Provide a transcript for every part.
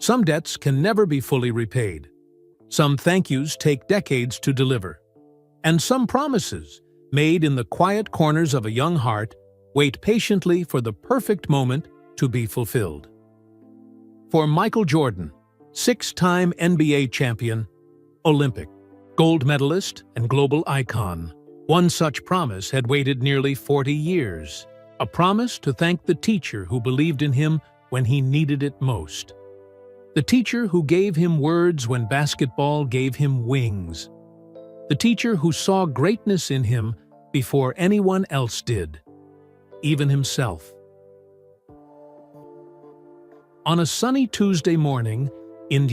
Some debts can never be fully repaid. Some thank yous take decades to deliver. And some promises, made in the quiet corners of a young heart, wait patiently for the perfect moment to be fulfilled. For Michael Jordan, 6-time NBA champion, Olympic, gold medalist, and global icon, one such promise had waited nearly 40 years. A promise to thank the teacher who believed in him when he needed it most. The teacher who gave him words when basketball gave him wings. The teacher who saw greatness in him before anyone else did, even himself. On a sunny Tuesday morning in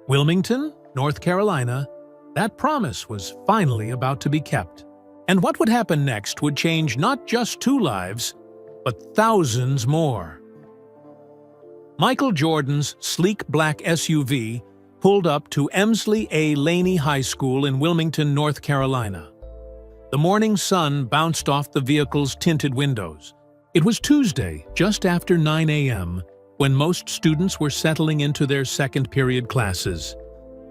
Wilmington, North Carolina, that promise was finally about to be kept. And what would happen next would change not just 2 lives, but thousands more. Michael Jordan's sleek black SUV pulled up to Emsley A. Laney High School in Wilmington, North Carolina. The morning sun bounced off the vehicle's tinted windows. It was Tuesday, just after 9 a.m., when most students were settling into their second-period classes.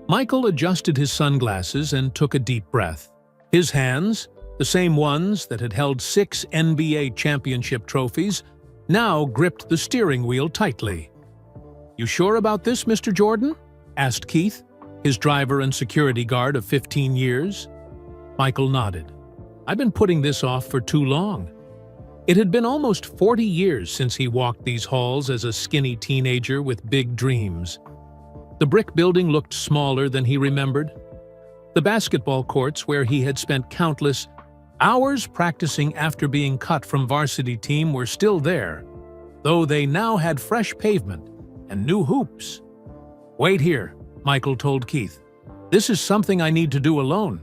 Michael adjusted his sunglasses and took a deep breath. His hands, the same ones that had held 6 NBA championship trophies, now gripped the steering wheel tightly. "You sure about this, Mr. Jordan?" asked Keith, his driver and security guard of 15 years. Michael nodded. "I've been putting this off for too long." It had been almost 40 years since he walked these halls as a skinny teenager with big dreams. The brick building looked smaller than he remembered. The basketball courts where he had spent countless hours practicing after being cut from varsity team were still there, though they now had fresh pavement and new hoops. "Wait here," Michael told Keith. "This is something I need to do alone."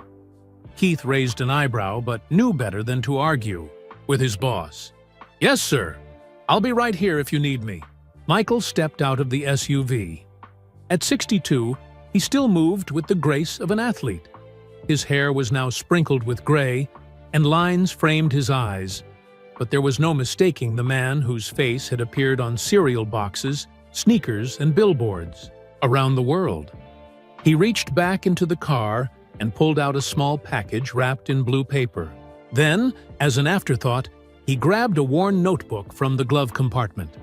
Keith raised an eyebrow but knew better than to argue with his boss. "Yes, sir. I'll be right here if you need me." Michael stepped out of the SUV. At 62, he still moved with the grace of an athlete. His hair was now sprinkled with gray, and lines framed his eyes, but there was no mistaking the man whose face had appeared on cereal boxes, sneakers, and billboards around the world. He reached back into the car and pulled out a small package wrapped in blue paper. Then, as an afterthought, he grabbed a worn notebook from the glove compartment.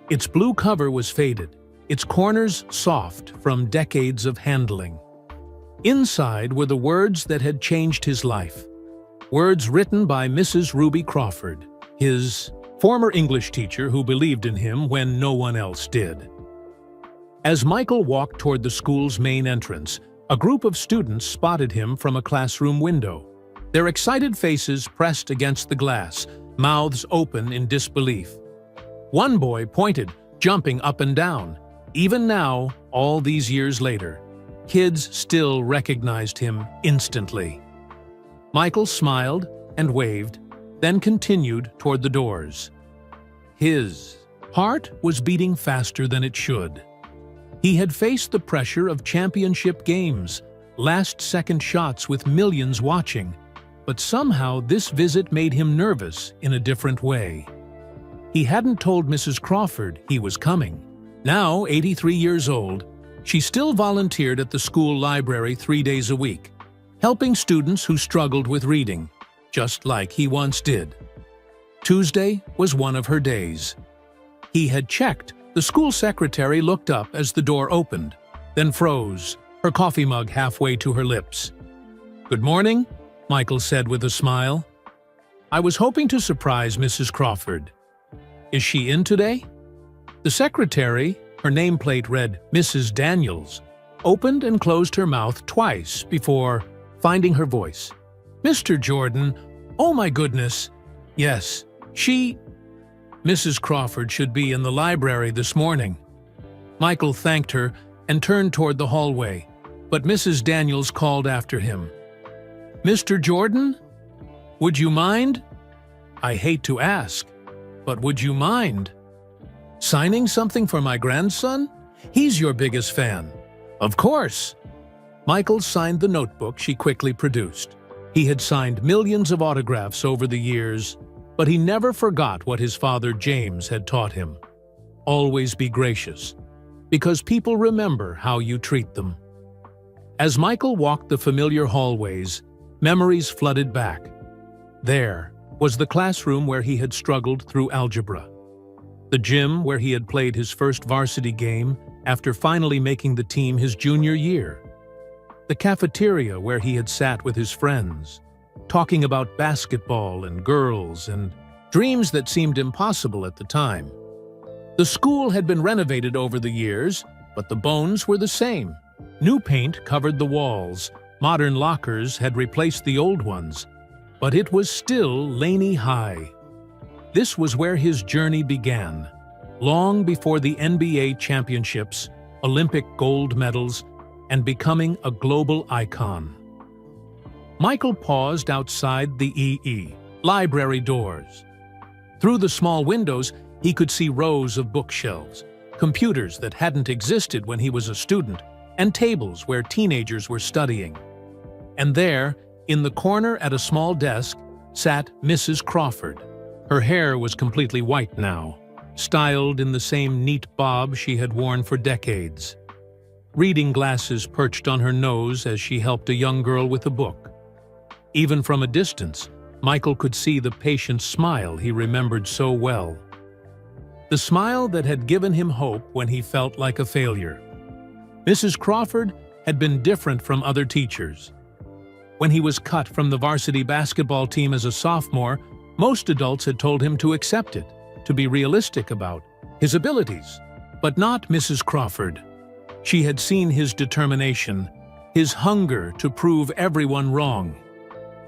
Its blue cover was faded, its corners soft from decades of handling. Inside were the words that had changed his life. Words written by Mrs. Ruby Crawford, his former English teacher who believed in him when no one else did. As Michael walked toward the school's main entrance, a group of students spotted him from a classroom window. Their excited faces pressed against the glass, mouths open in disbelief. One boy pointed, jumping up and down. Even now, all these years later, kids still recognized him instantly. Michael smiled and waved, then continued toward the doors. His heart was beating faster than it should. He had faced the pressure of championship games, last-second shots with millions watching, but somehow this visit made him nervous in a different way. He hadn't told Mrs. Crawford he was coming. Now, 83 years old, she still volunteered at the school library 3 days a week, helping students who struggled with reading, just like he once did. Tuesday was one of her days. He had checked. The school secretary looked up as the door opened, then froze, her coffee mug halfway to her lips. "Good morning," Michael said with a smile. "I was hoping to surprise Mrs. Crawford. Is she in today?" The secretary, her nameplate read Mrs. Daniels, opened and closed her mouth twice before finding her voice. "Mr. Jordan, oh my goodness. Yes, Mrs. Crawford should be in the library this morning." Michael thanked her and turned toward the hallway, but Mrs. Daniels called after him. "Mr. Jordan, would you mind? I hate to ask, but would you mind signing something for my grandson? He's your biggest fan." "Of course." Michael signed the notebook she quickly produced. He had signed millions of autographs over the years, but he never forgot what his father James had taught him. Always be gracious, because people remember how you treat them. As Michael walked the familiar hallways, memories flooded back. There was the classroom where he had struggled through algebra, the gym where he had played his first varsity game after finally making the team his junior year, the cafeteria where he had sat with his friends, talking about basketball and girls and dreams that seemed impossible at the time. The school had been renovated over the years, but the bones were the same. New paint covered the walls, modern lockers had replaced the old ones, but it was still Laney High. This was where his journey began, long before the NBA championships, Olympic gold medals, and becoming a global icon. Michael paused outside the library doors. Through the small windows, he could see rows of bookshelves, computers that hadn't existed when he was a student, and tables where teenagers were studying. And there, in the corner at a small desk, sat Mrs. Crawford. Her hair was completely white now, styled in the same neat bob she had worn for decades. Reading glasses perched on her nose as she helped a young girl with a book. Even from a distance, Michael could see the patient smile he remembered so well. The smile that had given him hope when he felt like a failure. Mrs. Crawford had been different from other teachers. When he was cut from the varsity basketball team as a sophomore, most adults had told him to accept it, to be realistic about his abilities. But not Mrs. Crawford. She had seen his determination, his hunger to prove everyone wrong.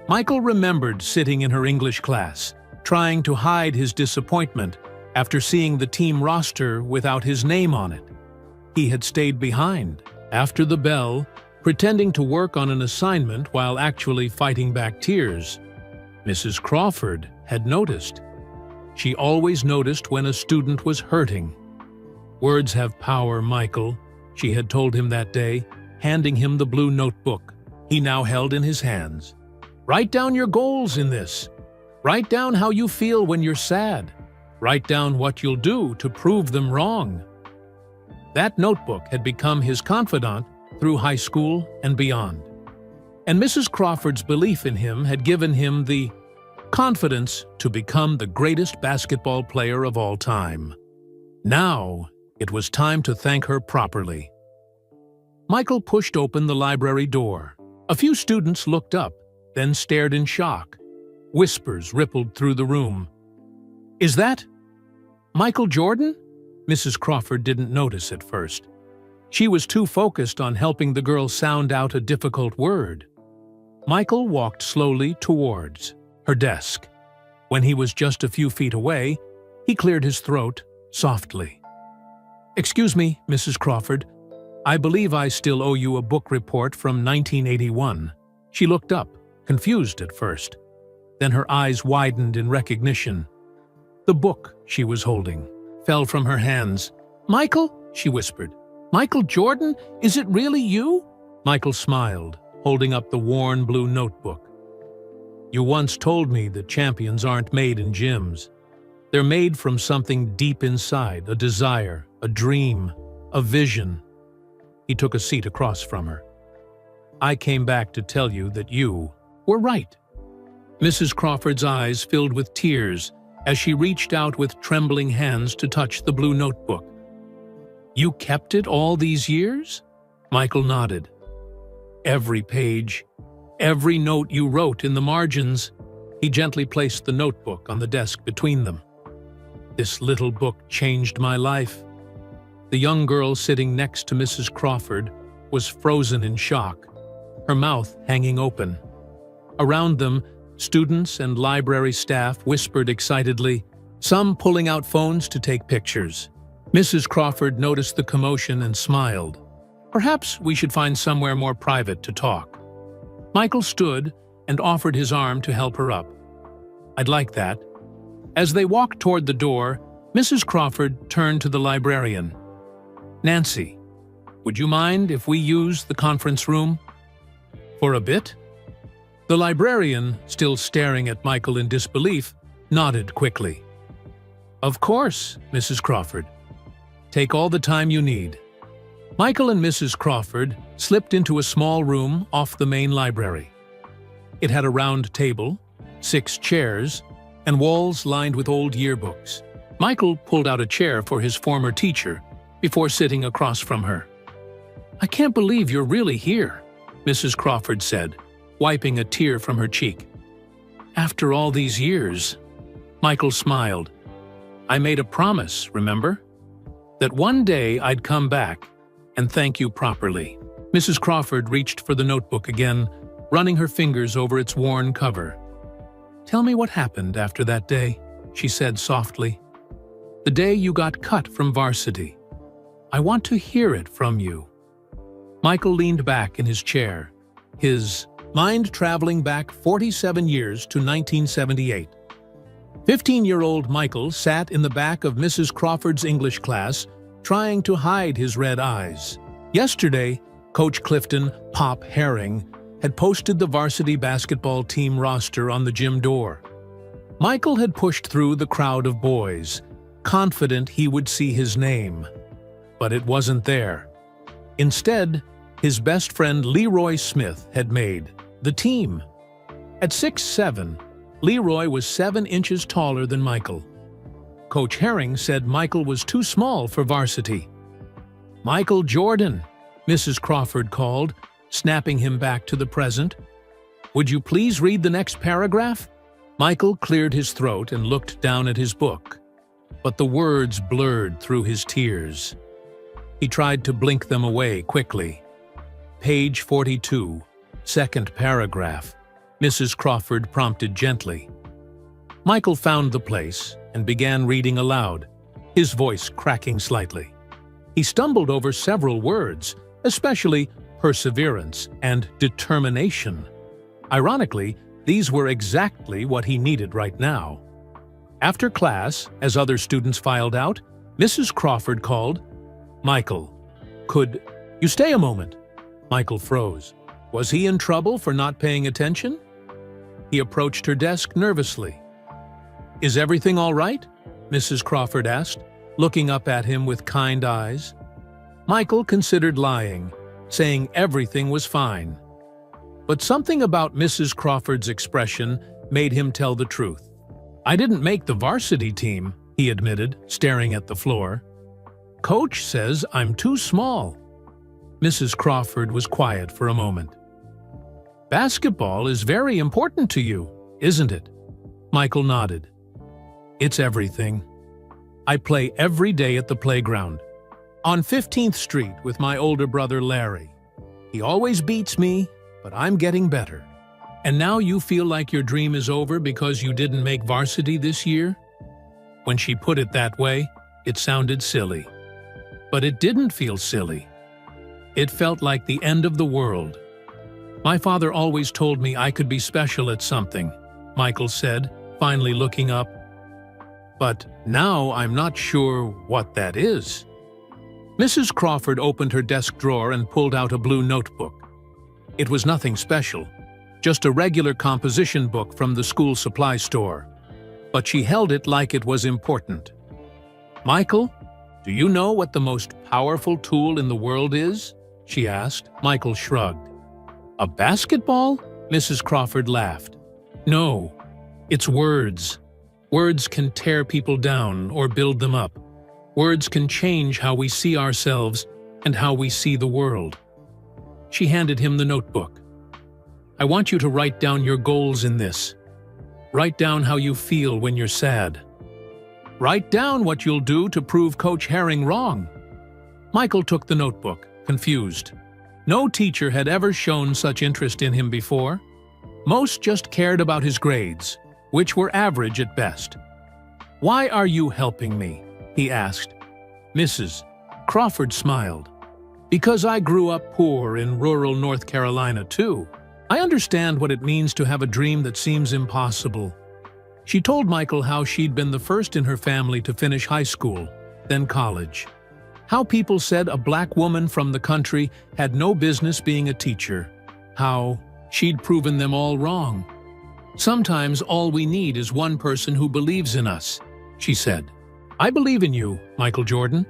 Michael remembered sitting in her English class, trying to hide his disappointment after seeing the team roster without his name on it. He had stayed behind, after the bell, pretending to work on an assignment while actually fighting back tears. Mrs. Crawford had noticed. She always noticed when a student was hurting. "Words have power, Michael," she had told him that day, handing him the blue notebook he now held in his hands. "Write down your goals in this. Write down how you feel when you're sad. Write down what you'll do to prove them wrong." That notebook had become his confidant through high school and beyond. And Mrs. Crawford's belief in him had given him the confidence to become the greatest basketball player of all time. Now, it was time to thank her properly. Michael pushed open the library door. A few students looked up, then stared in shock. Whispers rippled through the room. "Is that Michael Jordan?" Mrs. Crawford didn't notice at first. She was too focused on helping the girl sound out a difficult word. Michael walked slowly towards her desk. When he was just a few feet away, he cleared his throat softly. "Excuse me, Mrs. Crawford. I believe I still owe you a book report from 1981. She looked up, confused at first. Then her eyes widened in recognition. The book she was holding fell from her hands. "Michael," she whispered. "Michael Jordan, is it really you?" Michael smiled, holding up the worn blue notebook. "You once told me that champions aren't made in gyms. They're made from something deep inside, a desire, a dream, a vision." He took a seat across from her. "I came back to tell you that you were right." Mrs. Crawford's eyes filled with tears as she reached out with trembling hands to touch the blue notebook. "You kept it all these years?" Michael nodded. "Every page, every note you wrote in the margins." He gently placed the notebook on the desk between them. "This little book changed my life." The young girl sitting next to Mrs. Crawford was frozen in shock, her mouth hanging open. Around them, students and library staff whispered excitedly, some pulling out phones to take pictures. Mrs. Crawford noticed the commotion and smiled. "Perhaps we should find somewhere more private to talk." Michael stood and offered his arm to help her up. "I'd like that." As they walked toward the door, Mrs. Crawford turned to the librarian. "Nancy, would you mind if we use the conference room for a bit?" The librarian, still staring at Michael in disbelief, nodded quickly. "Of course, Mrs. Crawford. Take all the time you need." Michael and Mrs. Crawford slipped into a small room off the main library. It had a round table, 6 chairs, and walls lined with old yearbooks. Michael pulled out a chair for his former teacher before sitting across from her. "I can't believe you're really here," Mrs. Crawford said, wiping a tear from her cheek. "After all these years." Michael smiled. "I made a promise, remember? That one day I'd come back and thank you properly." Mrs. Crawford reached for the notebook again, running her fingers over its worn cover. "Tell me what happened after that day," she said softly. "The day you got cut from varsity. I want to hear it from you." Michael leaned back in his chair, his mind traveling back 47 years to 1978. 15-year-old Michael sat in the back of Mrs. Crawford's English class, trying to hide his red eyes. Yesterday, Coach Clifton "Pop" Herring had posted the varsity basketball team roster on the gym door. Michael had pushed through the crowd of boys, confident he would see his name. But it wasn't there. Instead, his best friend Leroy Smith had made the team. At 6'7", Leroy was 7 inches taller than Michael. Coach Herring said Michael was too small for varsity. "Michael Jordan," Mrs. Crawford called, snapping him back to the present. "Would you please read the next paragraph?" Michael cleared his throat and looked down at his book, but the words blurred through his tears. He tried to blink them away quickly. "Page 42, second paragraph," Mrs. Crawford prompted gently. Michael found the place and began reading aloud, his voice cracking slightly. He stumbled over several words, especially perseverance and determination. Ironically, these were exactly what he needed right now. After class, as other students filed out, Mrs. Crawford called, "Michael, could you stay a moment?" Michael froze. Was he in trouble for not paying attention? He approached her desk nervously. "Is everything all right?" Mrs. Crawford asked, looking up at him with kind eyes. Michael considered lying, saying everything was fine. But something about Mrs. Crawford's expression made him tell the truth. "I didn't make the varsity team," he admitted, staring at the floor. "Coach says I'm too small." Mrs. Crawford was quiet for a moment. "Basketball is very important to you, isn't it?" Michael nodded. "It's everything. I play every day at the playground, on 15th Street with my older brother Larry. He always beats me, but I'm getting better." "And now you feel like your dream is over because you didn't make varsity this year?" When she put it that way, it sounded silly. But it didn't feel silly. It felt like the end of the world. "My father always told me I could be special at something," Michael said, finally looking up. "But now I'm not sure what that is." Mrs. Crawford opened her desk drawer and pulled out a blue notebook. It was nothing special, just a regular composition book from the school supply store. But she held it like it was important. "Michael, do you know what the most powerful tool in the world is?" she asked. Michael shrugged. "A basketball?" Mrs. Crawford laughed. "No, it's words. Words can tear people down or build them up. Words can change how we see ourselves and how we see the world." She handed him the notebook. "I want you to write down your goals in this. Write down how you feel when you're sad. Write down what you'll do to prove Coach Herring wrong." Michael took the notebook, confused. No teacher had ever shown such interest in him before. Most just cared about his grades, which were average at best. "Why are you helping me?" he asked. Mrs. Crawford smiled. "Because I grew up poor in rural North Carolina, too. I understand what it means to have a dream that seems impossible." She told Michael how she'd been the first in her family to finish high school, then college. How people said a black woman from the country had no business being a teacher. How she'd proven them all wrong. "Sometimes all we need is one person who believes in us," she said. "I believe in you, Michael Jordan."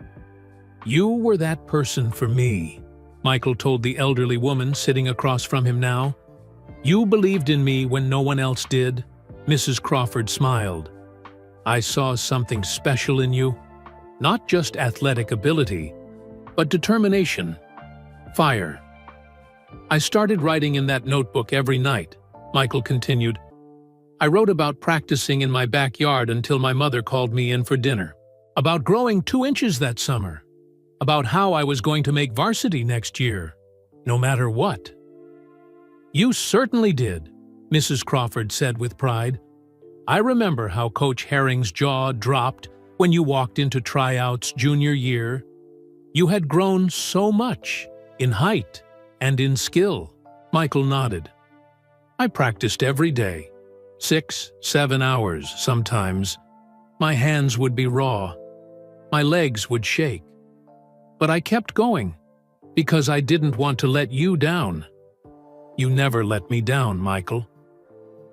"You were that person for me," Michael told the elderly woman sitting across from him now. "You believed in me when no one else did." Mrs. Crawford smiled. "I saw something special in you. Not just athletic ability, but determination, fire." "I started writing in that notebook every night," Michael continued. "I wrote about practicing in my backyard until my mother called me in for dinner, about growing 2 inches that summer, about how I was going to make varsity next year, no matter what." "You certainly did," Mrs. Crawford said with pride. "I remember how Coach Herring's jaw dropped when you walked into tryouts junior year. You had grown so much, in height and in skill." Michael nodded. "I practiced every day, 6, 7 hours sometimes. My hands would be raw. My legs would shake. But I kept going, because I didn't want to let you down." "You never let me down, Michael."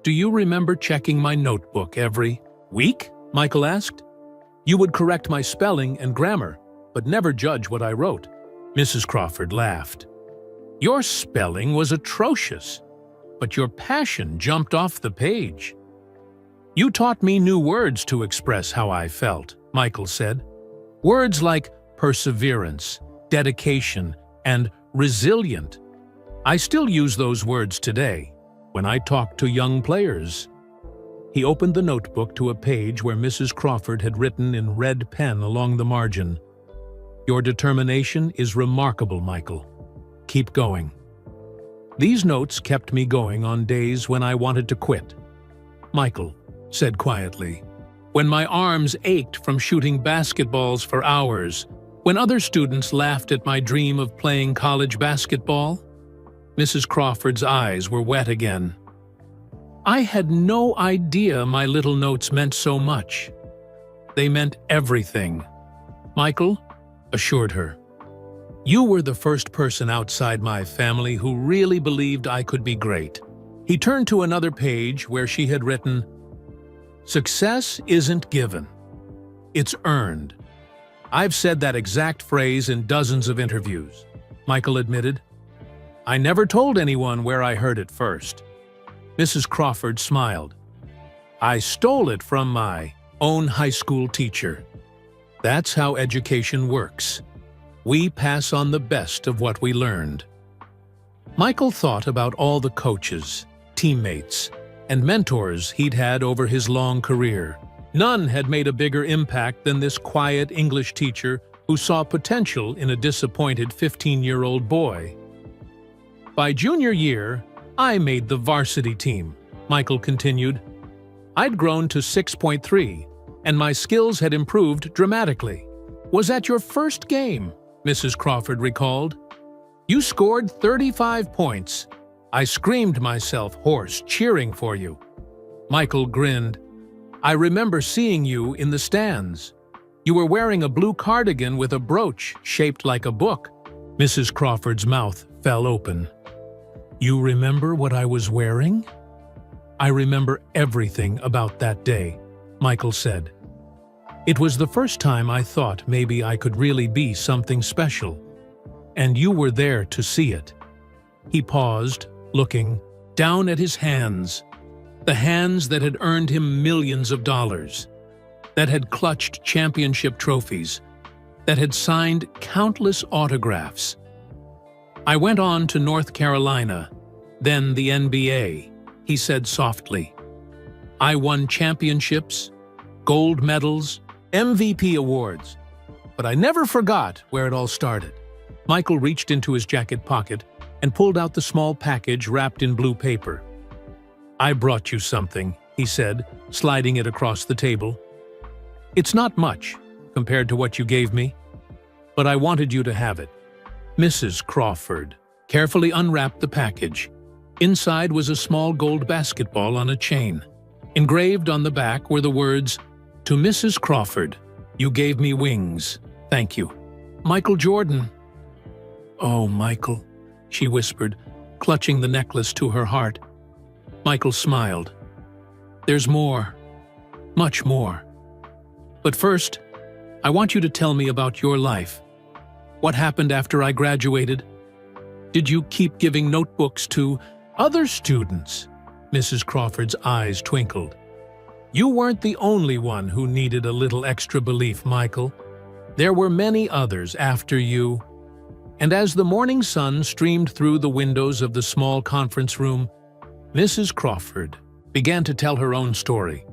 "Do you remember checking my notebook every week?" Michael asked. "You would correct my spelling and grammar, but never judge what I wrote." Mrs. Crawford laughed. "Your spelling was atrocious, but your passion jumped off the page." "You taught me new words to express how I felt," Michael said. "Words like perseverance, dedication, and resilient. I still use those words today when I talk to young players." He opened the notebook to a page where Mrs. Crawford had written in red pen along the margin, "Your determination is remarkable, Michael. Keep going." These notes kept me going on days when I wanted to quit. Michael said quietly, "When my arms ached from shooting basketballs for hours, when other students laughed at my dream of playing college basketball." Mrs. Crawford's eyes were wet again. "I had no idea my little notes meant so much." "They meant everything," Michael assured her. "You were the first person outside my family who really believed I could be great." He turned to another page where she had written, "Success isn't given. It's earned." "I've said that exact phrase in dozens of interviews," Michael admitted. "I never told anyone where I heard it first." Mrs. Crawford smiled. "I stole it from my own high school teacher. That's how education works. We pass on the best of what we learned." Michael thought about all the coaches, teammates, and mentors he'd had over his long career. None had made a bigger impact than this quiet English teacher who saw potential in a disappointed 15-year-old boy. "By junior year, I made the varsity team," Michael continued. "I'd grown to 6.3, and my skills had improved dramatically." "Was at your first game," Mrs. Crawford recalled. "You scored 35 points. I screamed myself hoarse, cheering for you." Michael grinned. "I remember seeing you in the stands. You were wearing a blue cardigan with a brooch shaped like a book." Mrs. Crawford's mouth fell open. "You remember what I was wearing?" "I remember everything about that day," Michael said. "It was the first time I thought maybe I could really be something special. And you were there to see it." He paused, looking down at his hands, the hands that had earned him millions of dollars, that had clutched championship trophies, that had signed countless autographs. "I went on to North Carolina, then the NBA," he said softly. "I won championships, gold medals, MVP awards, but I never forgot where it all started." Michael reached into his jacket pocket and pulled out the small package wrapped in blue paper. "I brought you something," he said, sliding it across the table. "It's not much compared to what you gave me, but I wanted you to have it." Mrs. Crawford carefully unwrapped the package. Inside was a small gold basketball on a chain. Engraved on the back were the words, "To Mrs. Crawford, you gave me wings. Thank you. Michael Jordan." "Oh, Michael," she whispered, clutching the necklace to her heart. Michael smiled. "There's more. Much more. But first, I want you to tell me about your life. What happened after I graduated? Did you keep giving notebooks to other students?" Mrs. Crawford's eyes twinkled. "You weren't the only one who needed a little extra belief, Michael. There were many others after you." And as the morning sun streamed through the windows of the small conference room, Mrs. Crawford began to tell her own story.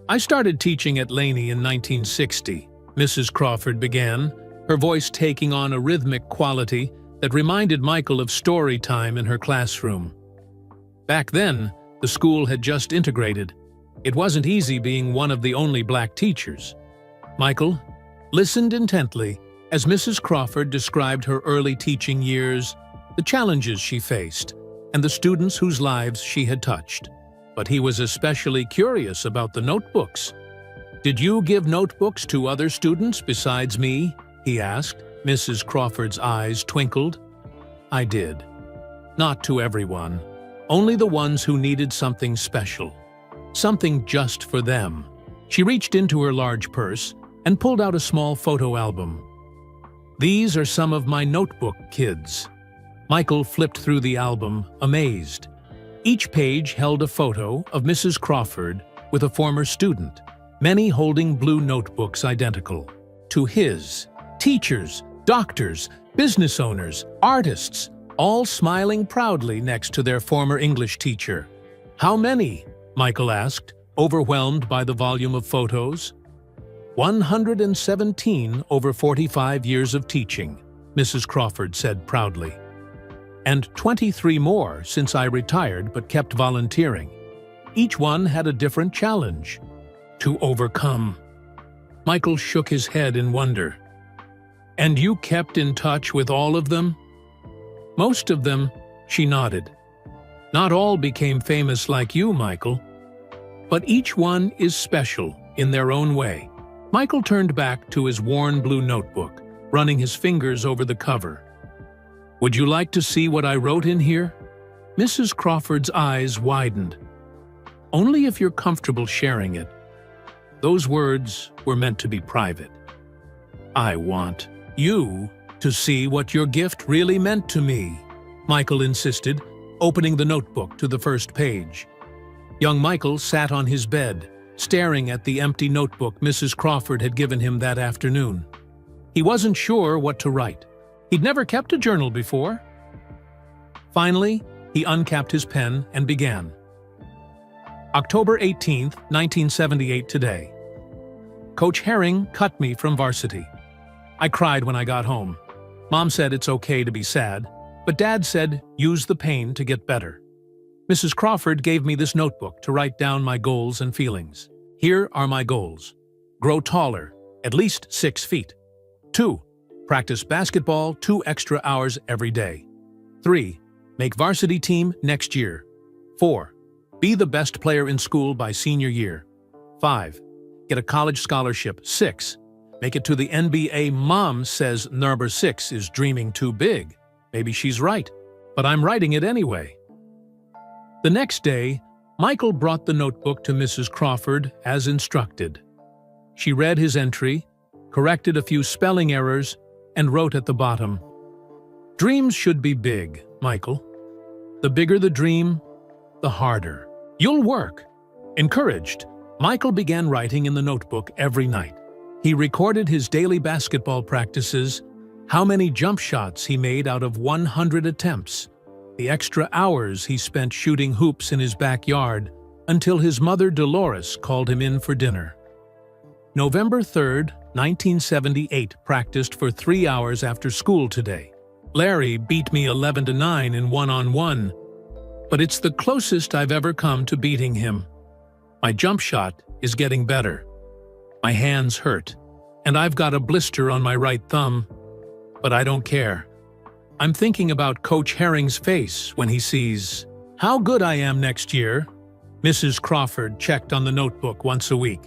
"I started teaching at Laney in 1960, Mrs. Crawford began, her voice taking on a rhythmic quality that reminded Michael of story time in her classroom. Back then, the school had just integrated. It wasn't easy being one of the only black teachers. Michael listened intently as Mrs. Crawford described her early teaching years, the challenges she faced, and the students whose lives she had touched. But he was especially curious about the notebooks. "Did you give notebooks to other students besides me?" he asked. Mrs. Crawford's eyes twinkled. "I did. Not to everyone. Only the ones who needed something special. Something just for them." She reached into her large purse and pulled out a small photo album. "These are some of my notebook kids." Michael flipped through the album, amazed. Each page held a photo of Mrs. Crawford with a former student, many holding blue notebooks identical to his. Teachers, doctors, business owners, artists, all smiling proudly next to their former English teacher. "How many?" Michael asked, overwhelmed by the volume of photos. 117 over 45 years of teaching, Mrs. Crawford said proudly. "And 23 more since I retired but kept volunteering. Each one had a different challenge to overcome." Michael shook his head in wonder. "And you kept in touch with all of them?" "Most of them," she nodded. "Not all became famous like you, Michael. But each one is special in their own way." Michael turned back to his worn blue notebook, running his fingers over the cover. "Would you like to see what I wrote in here?" Mrs. Crawford's eyes widened. "Only if you're comfortable sharing it." Those words were meant to be private. "I want you to see what your gift really meant to me," Michael insisted, opening the notebook to the first page. Young Michael sat on his bed, staring at the empty notebook Mrs. Crawford had given him that afternoon. He wasn't sure what to write. He'd never kept a journal before. Finally, he uncapped his pen and began. October 18th, 1978 today. Coach Herring cut me from varsity. I cried when I got home. Mom said it's okay to be sad, but Dad said use the pain to get better. Mrs. Crawford gave me this notebook to write down my goals and feelings. Here are my goals. Grow taller, at least 6 feet. 2. Practice basketball 2 extra hours every day. 3. Make varsity team next year. 4. Be the best player in school by senior year. 5. Get a college scholarship. 6. Make it to the NBA. Mom says number 6 is dreaming too big. Maybe she's right, but I'm writing it anyway. The next day, Michael brought the notebook to Mrs. Crawford as instructed. She read his entry, corrected a few spelling errors, and wrote at the bottom, "Dreams should be big, Michael. The bigger the dream, the harder. You'll work." Encouraged, Michael began writing in the notebook every night. He recorded his daily basketball practices, how many jump shots he made out of 100 attempts, the extra hours he spent shooting hoops in his backyard until his mother Dolores called him in for dinner. November 3rd, 1978 practiced for 3 hours after school today. Larry beat me 11-9 in one-on-one, but it's the closest I've ever come to beating him. My jump shot is getting better. My hands hurt, and I've got a blister on my right thumb, but I don't care. I'm thinking about Coach Herring's face when he sees how good I am next year. Mrs. Crawford checked on the notebook once a week.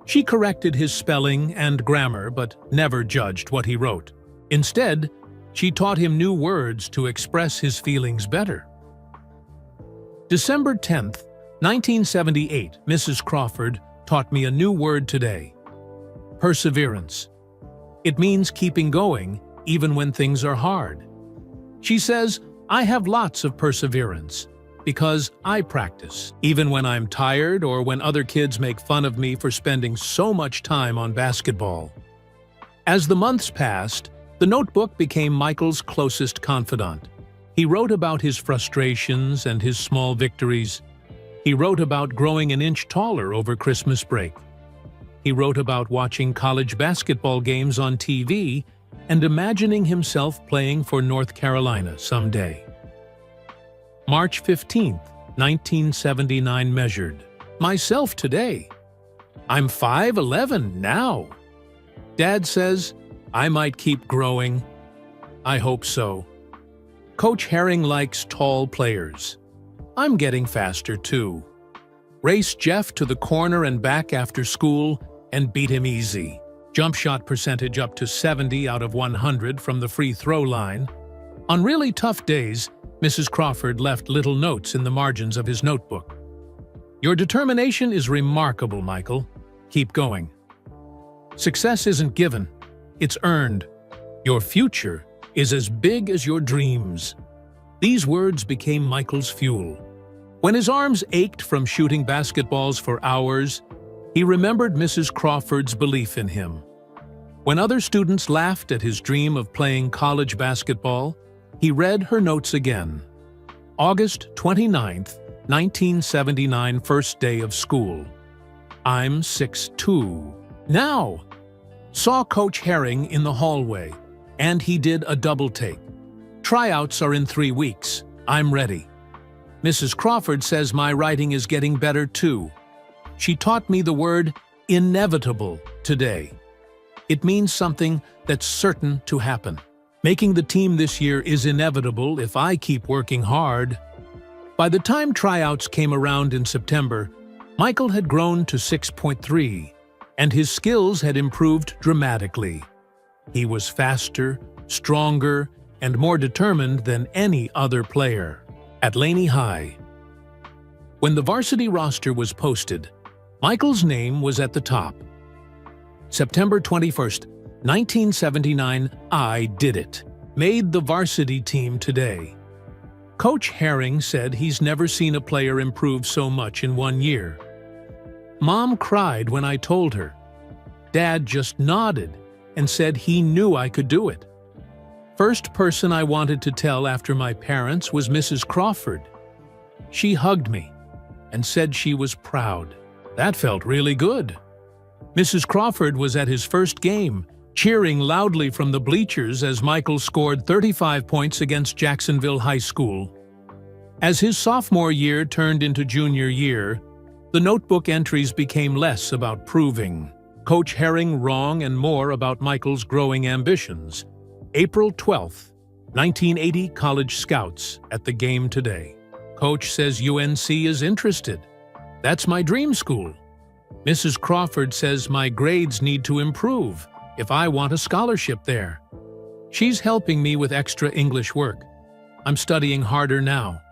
She corrected his spelling and grammar, but never judged what he wrote. Instead, she taught him new words to express his feelings better. December 10th, 1978, Mrs. Crawford taught me a new word today. Perseverance. It means keeping going, even when things are hard. She says, I have lots of perseverance because I practice, even when I'm tired or when other kids make fun of me for spending so much time on basketball. As the months passed, the notebook became Michael's closest confidant. He wrote about his frustrations and his small victories. He wrote about growing an inch taller over Christmas break. He wrote about watching college basketball games on TV and imagining himself playing for North Carolina someday. March 15, 1979 measured. Myself today. I'm 5'11" now. Dad says, I might keep growing. I hope so. Coach Herring likes tall players. I'm getting faster too. Race Jeff to the corner and back after school and beat him easy. Jump shot percentage up to 70 out of 100 from the free throw line. On really tough days, Mrs. Crawford left little notes in the margins of his notebook. Your determination is remarkable, Michael. Keep going. Success isn't given, it's earned. Your future is as big as your dreams. These words became Michael's fuel. When his arms ached from shooting basketballs for hours, he remembered Mrs. Crawford's belief in him. When other students laughed at his dream of playing college basketball, he read her notes again. August 29th, 1979, first day of school. I'm 6'2". Now! Saw Coach Herring in the hallway, and he did a double take. Tryouts are in 3 weeks. I'm ready. Mrs. Crawford says my writing is getting better too. She taught me the word inevitable today. It means something that's certain to happen. Making the team this year is inevitable if I keep working hard. By the time tryouts came around in September, Michael had grown to 6'3", and his skills had improved dramatically. He was faster, stronger, and more determined than any other player. At Laney High. When the varsity roster was posted, Michael's name was at the top. September 21st, 1979, I did it. Made the varsity team today. Coach Herring said he's never seen a player improve so much in 1 year. Mom cried when I told her. Dad just nodded and said he knew I could do it. First person I wanted to tell after my parents was Mrs. Crawford. She hugged me and said she was proud. That felt really good. Mrs. Crawford was at his first game, cheering loudly from the bleachers as Michael scored 35 points against Jacksonville High School. As his sophomore year turned into junior year, the notebook entries became less about proving Coach Herring wrong and more about Michael's growing ambitions. April 12th, 1980, College Scouts at the game today. Coach says UNC is interested. That's my dream school. Mrs. Crawford says my grades need to improve if I want a scholarship there. She's helping me with extra English work. I'm studying harder now.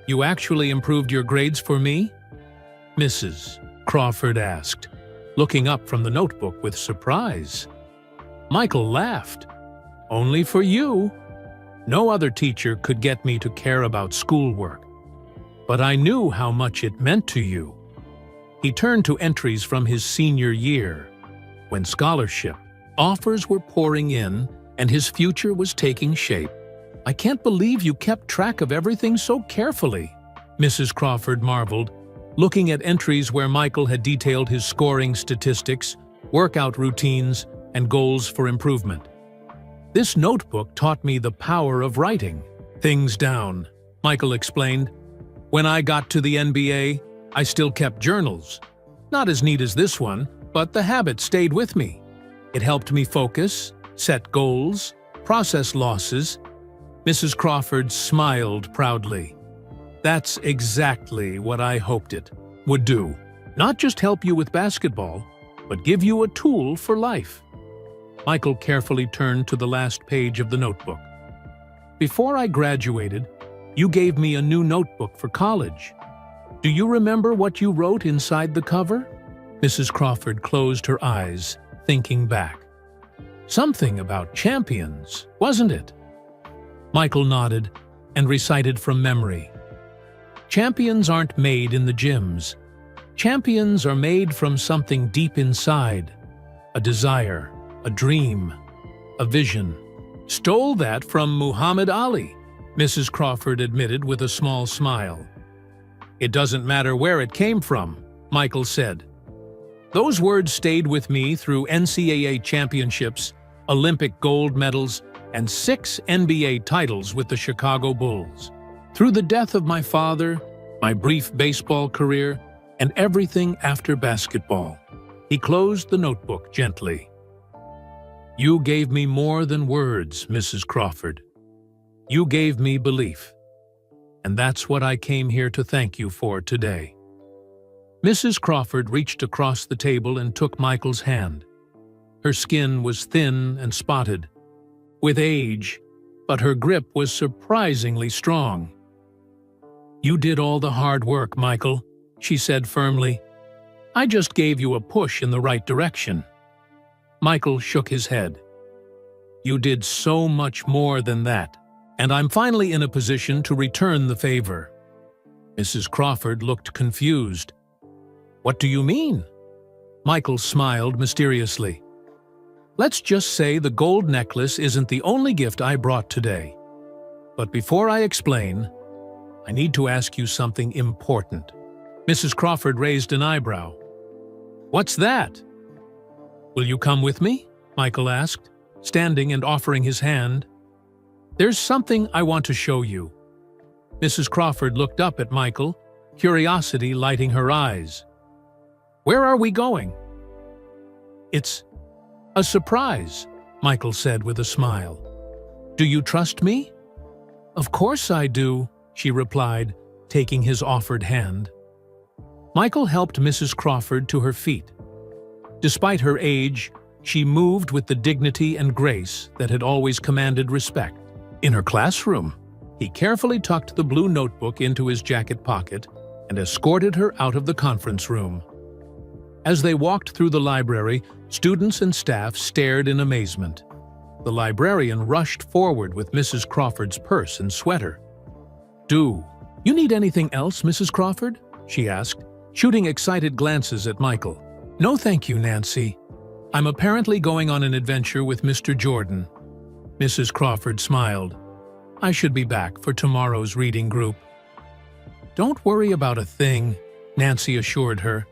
You actually improved your grades for me? Mrs. Crawford asked, looking up from the notebook with surprise. Michael laughed. Only for you. No other teacher could get me to care about schoolwork. But I knew how much it meant to you. He turned to entries from his senior year, when scholarship offers were pouring in and his future was taking shape. I can't believe you kept track of everything so carefully, Mrs. Crawford marveled, looking at entries where Michael had detailed his scoring statistics, workout routines, and goals for improvement. This notebook taught me the power of writing things down, Michael explained. When I got to the NBA, I still kept journals. Not as neat as this one, but the habit stayed with me. It helped me focus, set goals, process losses. Mrs. Crawford smiled proudly. That's exactly what I hoped it would do. Not just help you with basketball, but give you a tool for life. Michael carefully turned to the last page of the notebook. Before I graduated, you gave me a new notebook for college. Do you remember what you wrote inside the cover? Mrs. Crawford closed her eyes, thinking back. Something about champions, wasn't it? Michael nodded and recited from memory. Champions aren't made in the gyms. Champions are made from something deep inside. A desire, a dream, a vision. Stole that from Muhammad Ali, Mrs. Crawford admitted with a small smile. It doesn't matter where it came from, Michael said. Those words stayed with me through NCAA championships, Olympic gold medals, and 6 NBA titles with the Chicago Bulls. Through the death of my father, my brief baseball career, and everything after basketball. He closed the notebook gently. You gave me more than words, Mrs. Crawford. You gave me belief. And that's what I came here to thank you for today. Mrs. Crawford reached across the table and took Michael's hand. Her skin was thin and spotted, with age, but her grip was surprisingly strong. You did all the hard work, Michael, she said firmly. I just gave you a push in the right direction. Michael shook his head. You did so much more than that, and I'm finally in a position to return the favor. Mrs. Crawford looked confused. What do you mean? Michael smiled mysteriously. Let's just say the gold necklace isn't the only gift I brought today. But before I explain, I need to ask you something important. Mrs. Crawford raised an eyebrow. What's that? Will you come with me? Michael asked, standing and offering his hand. There's something I want to show you. Mrs. Crawford looked up at Michael, curiosity lighting her eyes. Where are we going? It's a surprise, Michael said with a smile. Do you trust me? Of course I do, she replied, taking his offered hand. Michael helped Mrs. Crawford to her feet. Despite her age, she moved with the dignity and grace that had always commanded respect. In her classroom, he carefully tucked the blue notebook into his jacket pocket and escorted her out of the conference room. As they walked through the library, students and staff stared in amazement. The librarian rushed forward with Mrs. Crawford's purse and sweater. Do you need anything else, Mrs. Crawford? She asked, shooting excited glances at Michael. No thank you, Nancy. I'm apparently going on an adventure with Mr. Jordan. Mrs. Crawford smiled. I should be back for tomorrow's reading group. Don't worry about a thing, Nancy assured her.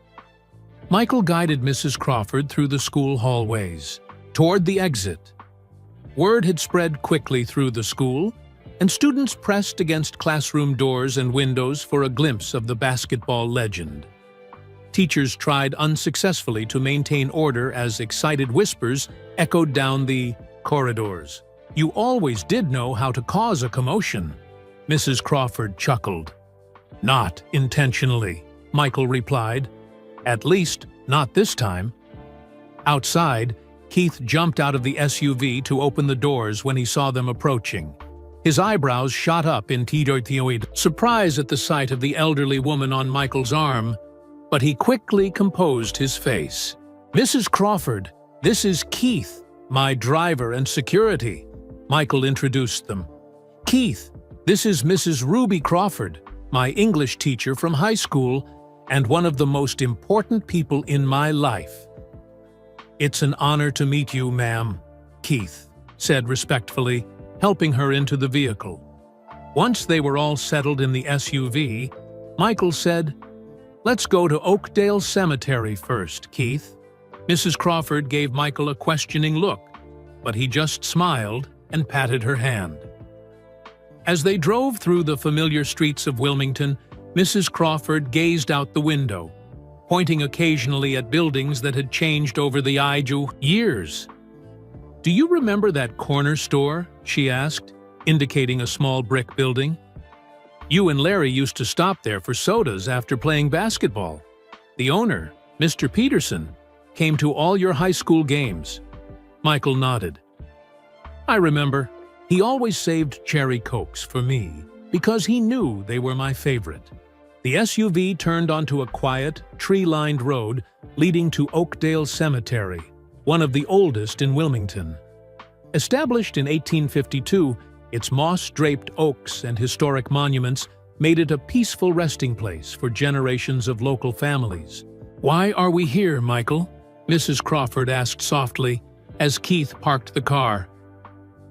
Michael guided Mrs. Crawford through the school hallways, toward the exit. Word had spread quickly through the school, and students pressed against classroom doors and windows for a glimpse of the basketball legend. Teachers tried unsuccessfully to maintain order as excited whispers echoed down the corridors. You always did know how to cause a commotion, Mrs. Crawford chuckled. Not intentionally, Michael replied. At least, not this time. Outside, Keith jumped out of the SUV to open the doors when he saw them approaching. His eyebrows shot up in surprise at the sight of the elderly woman on Michael's arm, but he quickly composed his face. Mrs. Crawford, this is Keith, my driver and security. Michael introduced them. Keith, this is Mrs. Ruby Crawford, my English teacher from high school and one of the most important people in my life. It's an honor to meet you, ma'am, Keith said respectfully, helping her into the vehicle. Once they were all settled in the SUV, Michael said, Let's go to Oakdale Cemetery first, Keith. Mrs. Crawford gave Michael a questioning look, but he just smiled and patted her hand. As they drove through the familiar streets of Wilmington, Mrs. Crawford gazed out the window, pointing occasionally at buildings that had changed over the years. Do you remember that corner store? She asked, indicating a small brick building. You and Larry used to stop there for sodas after playing basketball. The owner, Mr. Peterson, came to all your high school games. Michael nodded. I remember. He always saved cherry Cokes for me because he knew they were my favorite. The SUV turned onto a quiet, tree-lined road leading to Oakdale Cemetery, one of the oldest in Wilmington. Established in 1852, its moss-draped oaks and historic monuments made it a peaceful resting place for generations of local families. "Why are we here, Michael?" Mrs. Crawford asked softly as Keith parked the car.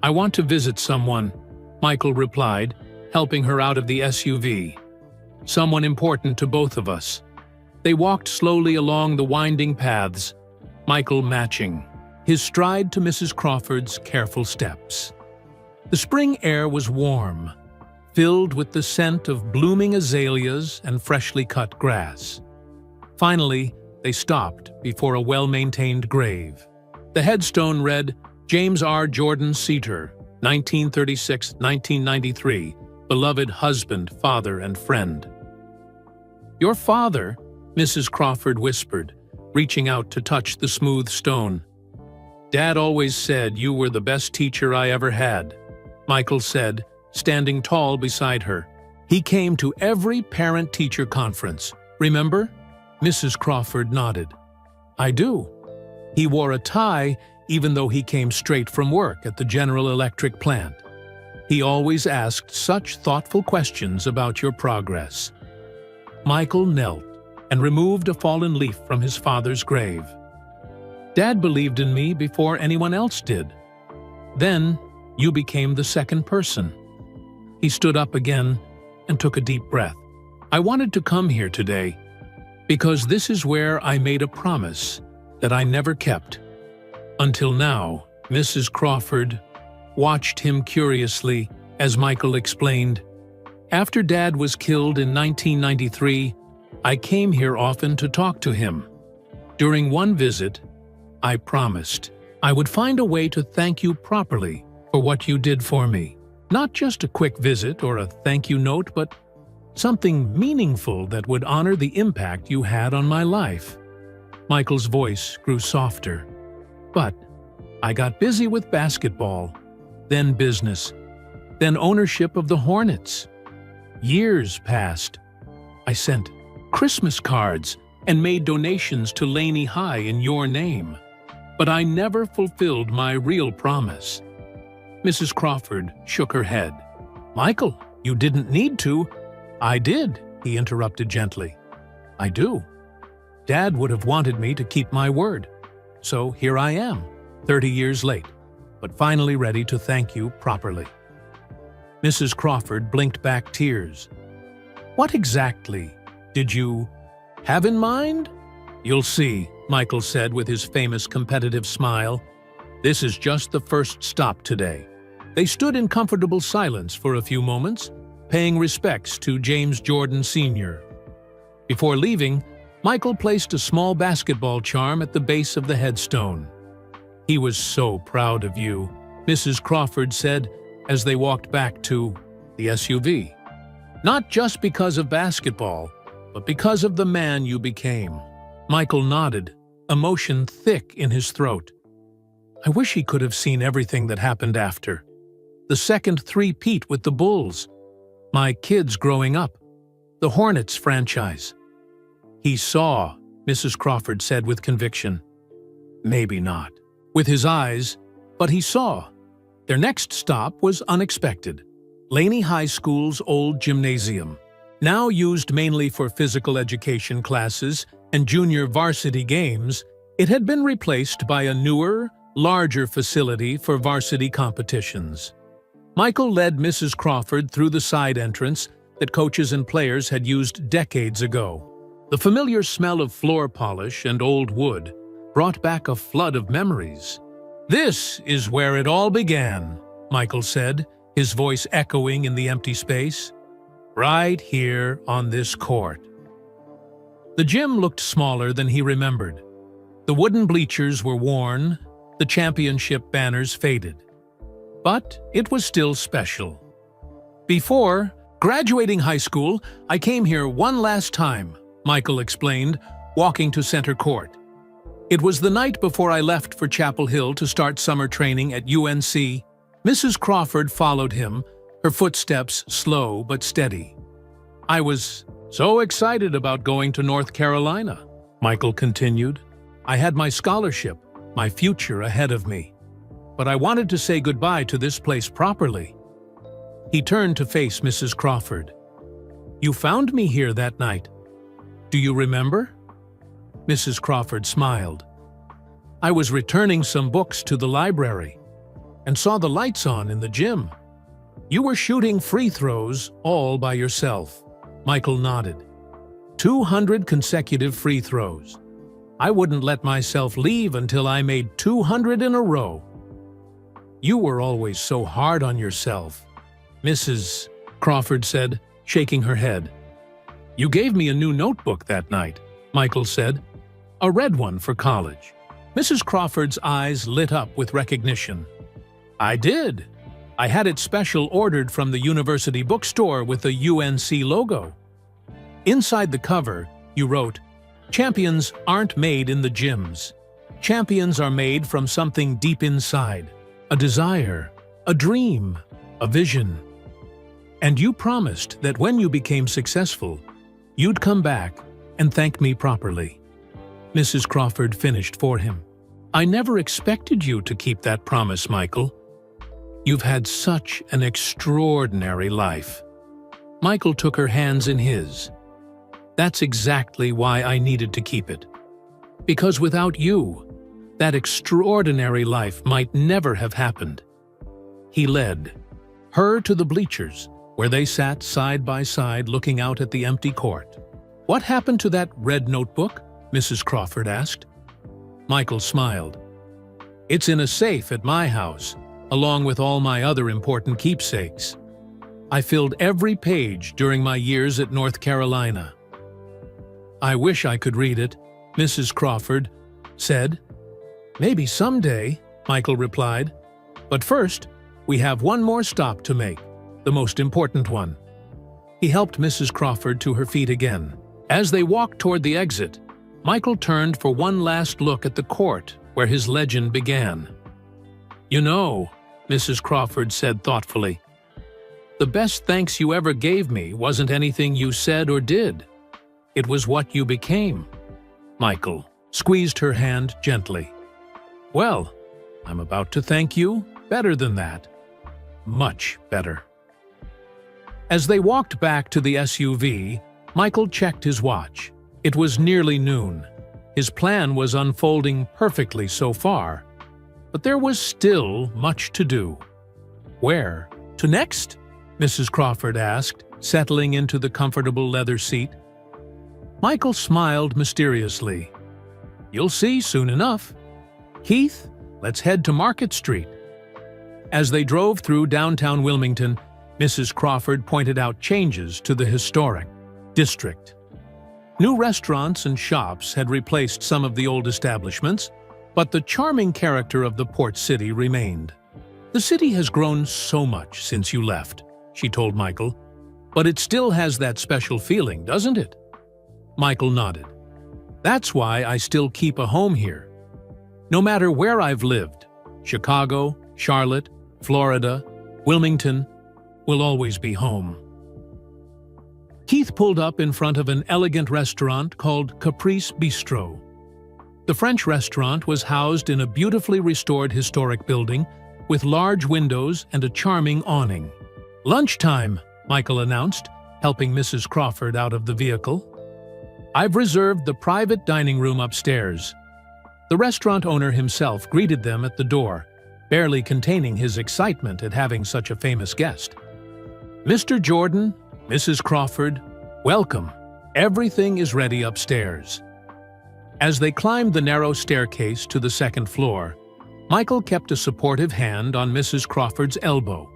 "I want to visit someone," Michael replied, helping her out of the SUV. "Someone important to both of us." They walked slowly along the winding paths, Michael matching his stride to Mrs. Crawford's careful steps. The spring air was warm, filled with the scent of blooming azaleas and freshly cut grass. Finally, they stopped before a well-maintained grave. The headstone read, "James R. Jordan Seater, 1936-1993, beloved husband, father, and friend." "Your father," Mrs. Crawford whispered, reaching out to touch the smooth stone. "Dad always said you were the best teacher I ever had," Michael said, standing tall beside her. "He came to every parent-teacher conference, remember?" Mrs. Crawford nodded. "I do. He wore a tie even though he came straight from work at the General Electric plant. He always asked such thoughtful questions about your progress." Michael knelt and removed a fallen leaf from his father's grave. "Dad believed in me before anyone else did. Then, you became the second person." He stood up again and took a deep breath. "I wanted to come here today because this is where I made a promise that I never kept." Until now, Mrs. Crawford watched him curiously as Michael explained, "After Dad was killed in 1993, I came here often to talk to him. During one visit, I promised I would find a way to thank you properly for what you did for me. Not just a quick visit or a thank you note, but something meaningful that would honor the impact you had on my life." Michael's voice grew softer. "But I got busy with basketball, then business, then ownership of the Hornets. Years passed. I sent Christmas cards and made donations to Laney High in your name. But I never fulfilled my real promise." Mrs. Crawford shook her head. "Michael, you didn't need to." "I did," he interrupted gently. "I do. Dad would have wanted me to keep my word. So here I am, 30 years late, but finally ready to thank you properly." Mrs. Crawford blinked back tears. "What exactly did you have in mind?" "You'll see," Michael said with his famous competitive smile. "This is just the first stop today." They stood in comfortable silence for a few moments, paying respects to James Jordan Sr. Before leaving, Michael placed a small basketball charm at the base of the headstone. "He was so proud of you," Mrs. Crawford said as they walked back to the SUV. "Not just because of basketball, but because of the man you became." Michael nodded, emotion thick in his throat. "I wish he could have seen everything that happened after. The second three-peat with the Bulls, my kids growing up, the Hornets franchise." "He saw," Mrs. Crawford said with conviction. "Maybe not with his eyes, but he saw." Their next stop was unexpected. Laney High School's old gymnasium. Now used mainly for physical education classes and junior varsity games, it had been replaced by a newer, larger facility for varsity competitions. Michael led Mrs. Crawford through the side entrance that coaches and players had used decades ago. The familiar smell of floor polish and old wood brought back a flood of memories. "This is where it all began," Michael said, his voice echoing in the empty space. "Right here on this court." The gym looked smaller than he remembered. The wooden bleachers were worn, the championship banners faded. But it was still special. "Before graduating high school, I came here one last time," Michael explained, walking to center court. "It was the night before I left for Chapel Hill to start summer training at UNC. Mrs. Crawford followed him, her footsteps slow but steady. "I was so excited about going to North Carolina," Michael continued. "I had my scholarship, my future ahead of me. but I wanted to say goodbye to this place properly." He turned to face Mrs. Crawford. "You found me here that night. Do you remember?" Mrs. Crawford smiled. "I was returning some books to the library and saw the lights on in the gym. You were shooting free throws all by yourself." Michael nodded. 200 consecutive free throws. I wouldn't let myself leave until I made 200 in a row. "You were always so hard on yourself," Mrs. Crawford said, shaking her head. "You gave me a new notebook that night," Michael said. "A red one for college." Mrs. Crawford's eyes lit up with recognition. "I did. I had it special ordered from the university bookstore with the UNC logo. Inside the cover, you wrote, 'Champions aren't made in the gyms. Champions are made from something deep inside. A desire, a dream, a vision.' And you promised that when you became successful, you'd come back and thank me properly." Mrs. Crawford finished for him. "I never expected you to keep that promise, Michael. You've had such an extraordinary life." Michael took her hands in his. "That's exactly why I needed to keep it. Because without you, that extraordinary life might never have happened." He led her to the bleachers, where they sat side by side looking out at the empty court. "What happened to that red notebook?" Mrs. Crawford asked. Michael smiled. "It's in a safe at my house, along with all my other important keepsakes. I filled every page during my years at North Carolina." "I wish I could read it," Mrs. Crawford said. "Maybe someday," Michael replied. "But first, we have one more stop to make, the most important one." He helped Mrs. Crawford to her feet again. As they walked toward the exit, Michael turned for one last look at the court where his legend began. "You know," Mrs. Crawford said thoughtfully, "the best thanks you ever gave me wasn't anything you said or did. It was what you became." Michael squeezed her hand gently. "Well, I'm about to thank you better than that. Much better." As they walked back to the SUV, Michael checked his watch. It was nearly noon. His plan was unfolding perfectly so far, but there was still much to do. "Where to next?" Mrs. Crawford asked, settling into the comfortable leather seat. Michael smiled mysteriously. "You'll see soon enough. Keith, let's head to Market Street." As they drove through downtown Wilmington, Mrs. Crawford pointed out changes to the historic district. New restaurants and shops had replaced some of the old establishments, but the charming character of the port city remained. "The city has grown so much since you left," she told Michael, "but it still has that special feeling, doesn't it?" Michael nodded. "That's why I still keep a home here. No matter where I've lived, Chicago, Charlotte, Florida, Wilmington will always be home." Keith pulled up in front of an elegant restaurant called Caprice Bistro. The French restaurant was housed in a beautifully restored historic building with large windows and a charming awning. "Lunchtime," Michael announced, helping Mrs. Crawford out of the vehicle. "I've reserved the private dining room upstairs." The restaurant owner himself greeted them at the door, barely containing his excitement at having such a famous guest. "Mr. Jordan, Mrs. Crawford, welcome. Everything is ready upstairs." As they climbed the narrow staircase to the second floor, Michael kept a supportive hand on Mrs. Crawford's elbow.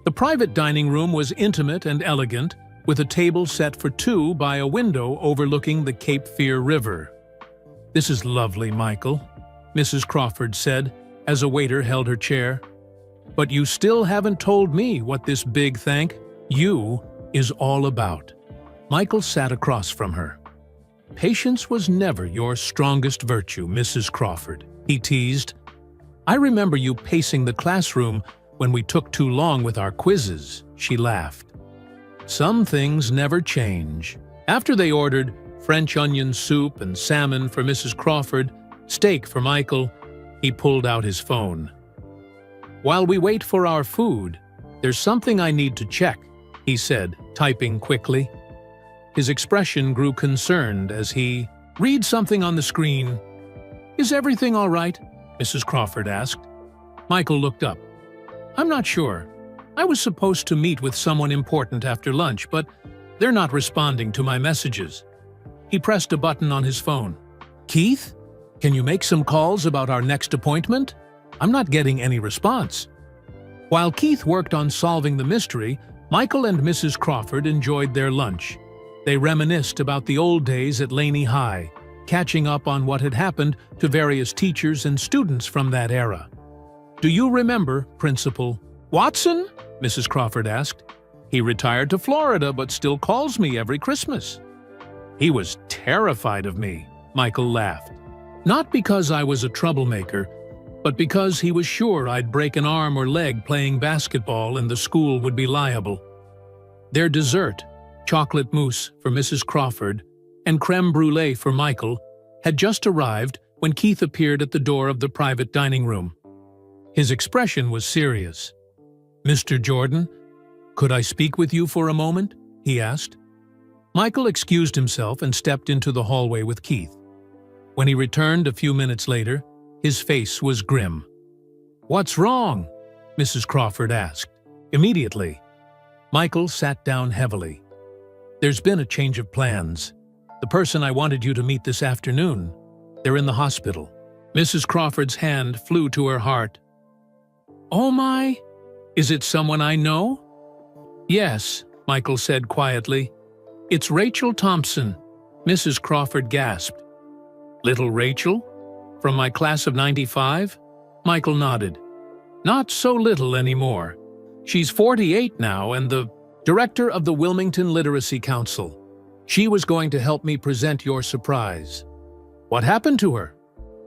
The private dining room was intimate and elegant, with a table set for two by a window overlooking the Cape Fear River. "This is lovely, Michael," Mrs. Crawford said as a waiter held her chair. "But you still haven't told me what this big thank you is all about." Michael sat across from her. "Patience was never your strongest virtue, Mrs. Crawford," he teased. "I remember you pacing the classroom when we took too long with our quizzes," she laughed. "Some things never change." After they ordered French onion soup and salmon for Mrs. Crawford, steak for Michael, he pulled out his phone. While we wait for our food, there's something I need to check, he said, typing quickly. His expression grew concerned as he read something on the screen. Is everything all right? Mrs. Crawford asked. Michael looked up. I'm not sure. I was supposed to meet with someone important after lunch, but they're not responding to my messages. He pressed a button on his phone. Keith, can you make some calls about our next appointment? I'm not getting any response. While Keith worked on solving the mystery, Michael and Mrs. Crawford enjoyed their lunch. They reminisced about the old days at Laney High, catching up on what had happened to various teachers and students from that era. Do you remember Principal Watson? Mrs. Crawford asked. He retired to Florida but still calls me every Christmas. He was terrified of me, Michael laughed. Not because I was a troublemaker, but because he was sure I'd break an arm or leg playing basketball and the school would be liable. Their dessert, chocolate mousse for Mrs. Crawford and creme brulee for Michael, had just arrived when Keith appeared at the door of the private dining room. His expression was serious. Mr. Jordan, could I speak with you for a moment? He asked. Michael excused himself and stepped into the hallway with Keith. When he returned a few minutes later, his face was grim. What's wrong? Mrs. Crawford asked. Immediately. Michael sat down heavily. There's been a change of plans. The person I wanted you to meet this afternoon, they're in the hospital. Mrs. Crawford's hand flew to her heart. Oh my! Is it someone I know? Yes, Michael said quietly. It's Rachel Thompson. Mrs. Crawford gasped. Little Rachel? From my class of '95? Michael nodded. Not so little anymore. She's 48 now and the director of the Wilmington Literacy Council. She was going to help me present your surprise. What happened to her?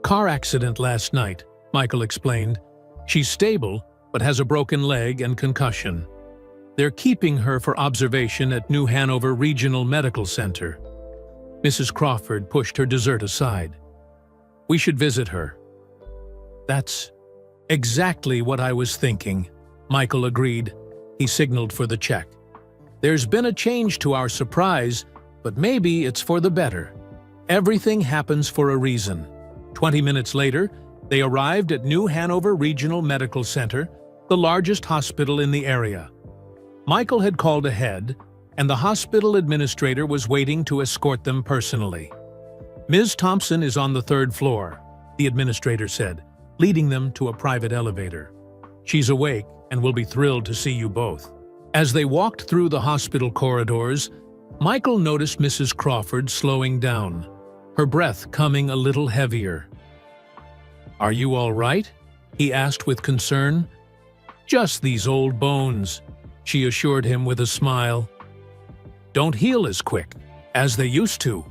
Car accident last night, Michael explained. She's stable, but has a broken leg and concussion. They're keeping her for observation at New Hanover Regional Medical Center. Mrs. Crawford pushed her dessert aside. We should visit her. That's exactly what I was thinking, Michael agreed. He signaled for the check. There's been a change to our surprise, but maybe it's for the better. Everything happens for a reason. 20 minutes later, they arrived at New Hanover Regional Medical Center, the largest hospital in the area. Michael had called ahead, and the hospital administrator was waiting to escort them personally. Ms. Thompson is on the 3rd floor, the administrator said, leading them to a private elevator. She's awake and will be thrilled to see you both. As they walked through the hospital corridors, Michael noticed Mrs. Crawford slowing down, her breath coming a little heavier. Are you all right? He asked with concern. Just these old bones, she assured him with a smile. Don't heal as quick as they used to.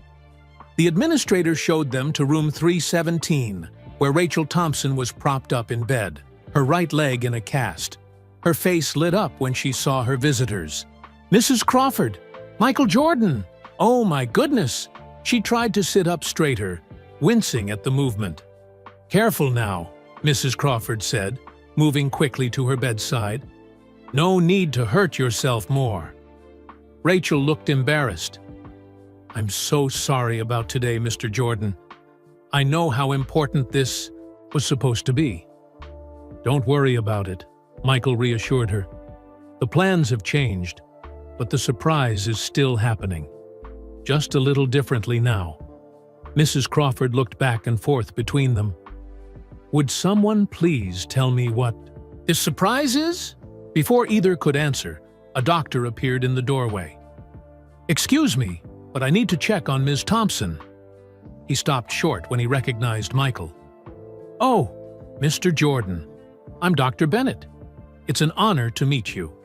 The administrator showed them to room 317, where Rachel Thompson was propped up in bed, her right leg in a cast. Her face lit up when she saw her visitors. Mrs. Crawford! Michael Jordan! Oh my goodness! She tried to sit up straighter, wincing at the movement. Careful now, Mrs. Crawford said, moving quickly to her bedside. No need to hurt yourself more. Rachel looked embarrassed. I'm so sorry about today, Mr. Jordan. I know how important this was supposed to be. Don't worry about it, Michael reassured her. The plans have changed, but the surprise is still happening. Just a little differently now. Mrs. Crawford looked back and forth between them. Would someone please tell me what this surprise is? Before either could answer, a doctor appeared in the doorway. Excuse me, but I need to check on Ms. Thompson. He stopped short when he recognized Michael. Oh, Mr. Jordan. I'm Dr. Bennett. It's an honor to meet you.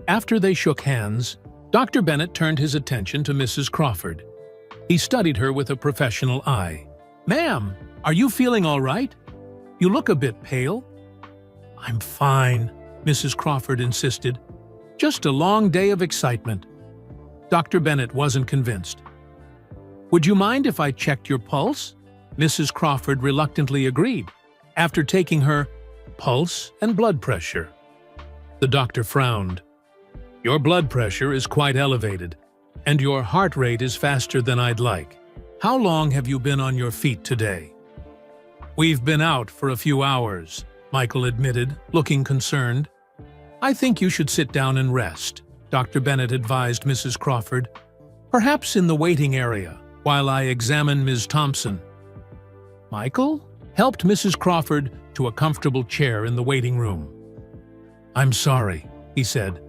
After they shook hands, Dr. Bennett turned his attention to Mrs. Crawford. He studied her with a professional eye. Ma'am, are you feeling all right? You look a bit pale. I'm fine, Mrs. Crawford insisted. Just a long day of excitement. Dr. Bennett wasn't convinced. Would you mind if I checked your pulse? Mrs. Crawford reluctantly agreed. After taking her pulse and blood pressure. The doctor frowned. Your blood pressure is quite elevated, and your heart rate is faster than I'd like. How long have you been on your feet today? We've been out for a few hours, Michael admitted, looking concerned. I think you should sit down and rest, Dr. Bennett advised Mrs. Crawford. Perhaps in the waiting area, while I examine Ms. Thompson. Michael helped Mrs. Crawford to a comfortable chair in the waiting room. I'm sorry, he said.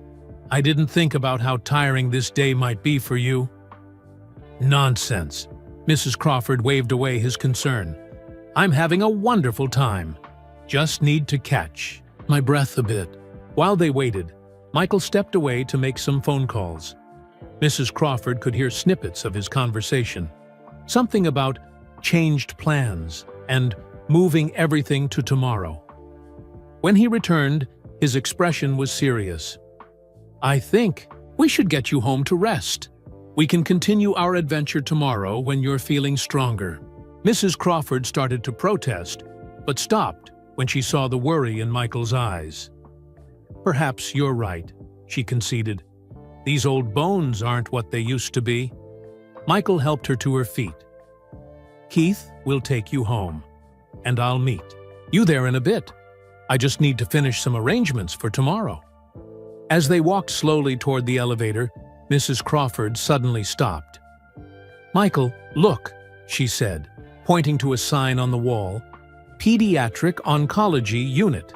I didn't think about how tiring this day might be for you. Nonsense. Mrs. Crawford waved away his concern. I'm having a wonderful time. Just need to catch my breath a bit. While they waited, Michael stepped away to make some phone calls. Mrs. Crawford could hear snippets of his conversation. Something about changed plans and moving everything to tomorrow. When he returned, his expression was serious. I think we should get you home to rest. We can continue our adventure tomorrow when you're feeling stronger. Mrs. Crawford started to protest, but stopped when she saw the worry in Michael's eyes. Perhaps you're right, she conceded. These old bones aren't what they used to be. Michael helped her to her feet. Keith will take you home, and I'll meet you there in a bit. I just need to finish some arrangements for tomorrow. As they walked slowly toward the elevator, Mrs. Crawford suddenly stopped. Michael, look, she said, pointing to a sign on the wall, Pediatric Oncology Unit.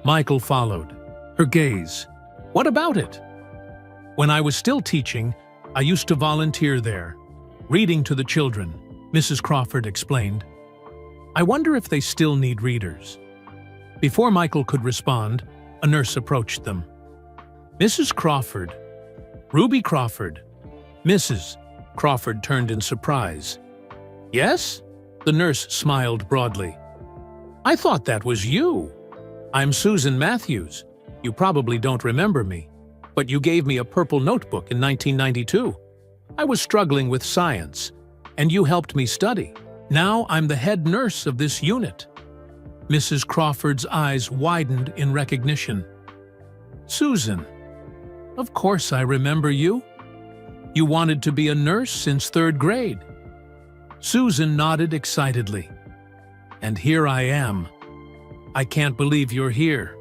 Michael followed, her gaze. What about it? When I was still teaching, I used to volunteer there, reading to the children, Mrs. Crawford explained. I wonder if they still need readers. Before Michael could respond, a nurse approached them. Mrs. Crawford. Ruby Crawford. Mrs. Crawford turned in surprise. Yes? The nurse smiled broadly. I thought that was you. I'm Susan Matthews. You probably don't remember me, but you gave me a purple notebook in 1992. I was struggling with science, and you helped me study. Now I'm the head nurse of this unit. Mrs. Crawford's eyes widened in recognition. Susan, of course I remember you. You wanted to be a nurse since 3rd grade. Susan nodded excitedly. And here I am. I can't believe you're here.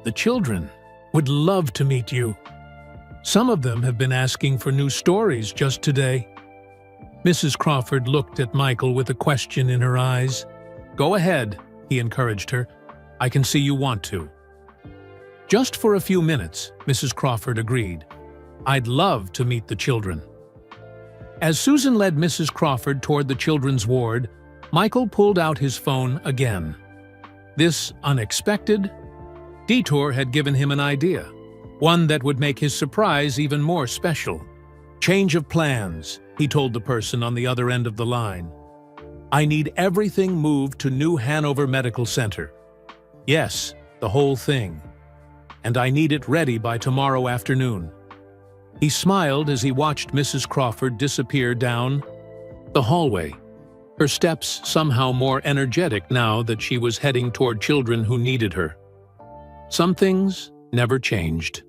The children would love to meet you. Some of them have been asking for new stories just today. Mrs. Crawford looked at Michael with a question in her eyes. Go ahead, he encouraged her. I can see you want to. Just for a few minutes, Mrs. Crawford agreed. I'd love to meet the children. As Susan led Mrs. Crawford toward the children's ward, Michael pulled out his phone again. This unexpected detour had given him an idea, one that would make his surprise even more special. Change of plans, he told the person on the other end of the line. I need everything moved to New Hanover Medical Center. Yes, the whole thing. And I need it ready by tomorrow afternoon. He smiled as he watched Mrs. Crawford disappear down the hallway, her steps somehow more energetic now that she was heading toward children who needed her. Some things never changed.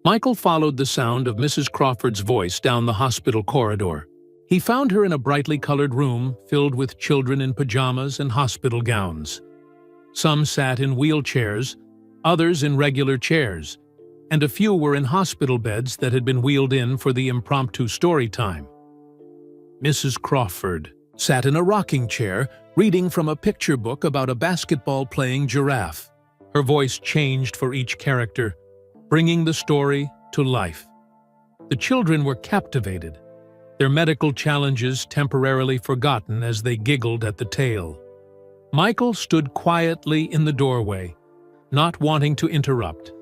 Michael followed the sound of Mrs. Crawford's voice down the hospital corridor. He found her in a brightly colored room filled with children in pajamas and hospital gowns. Some sat in wheelchairs, others in regular chairs, and a few were in hospital beds that had been wheeled in for the impromptu story time. Mrs. Crawford sat in a rocking chair, reading from a picture book about a basketball-playing giraffe. Her voice changed for each character, bringing the story to life. The children were captivated, their medical challenges temporarily forgotten as they giggled at the tale. Michael stood quietly in the doorway, not wanting to interrupt.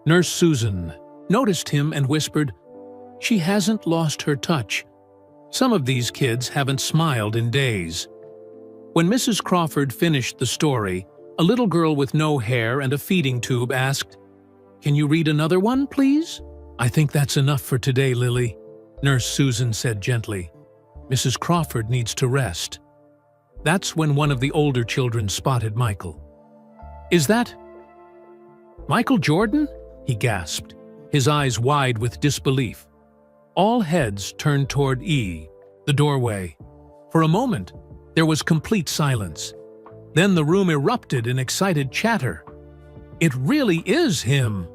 Nurse Susan noticed him and whispered, "She hasn't lost her touch. Some of these kids haven't smiled in days." When Mrs. Crawford finished the story, a little girl with no hair and a feeding tube asked, "Can you read another one, please?" "I think that's enough for today, Lily," Nurse Susan said gently. "Mrs. Crawford needs to rest." That's when one of the older children spotted Michael. "Is that Michael Jordan?" he gasped, his eyes wide with disbelief. All heads turned toward the doorway. For a moment, there was complete silence. Then the room erupted in excited chatter. "It really is him!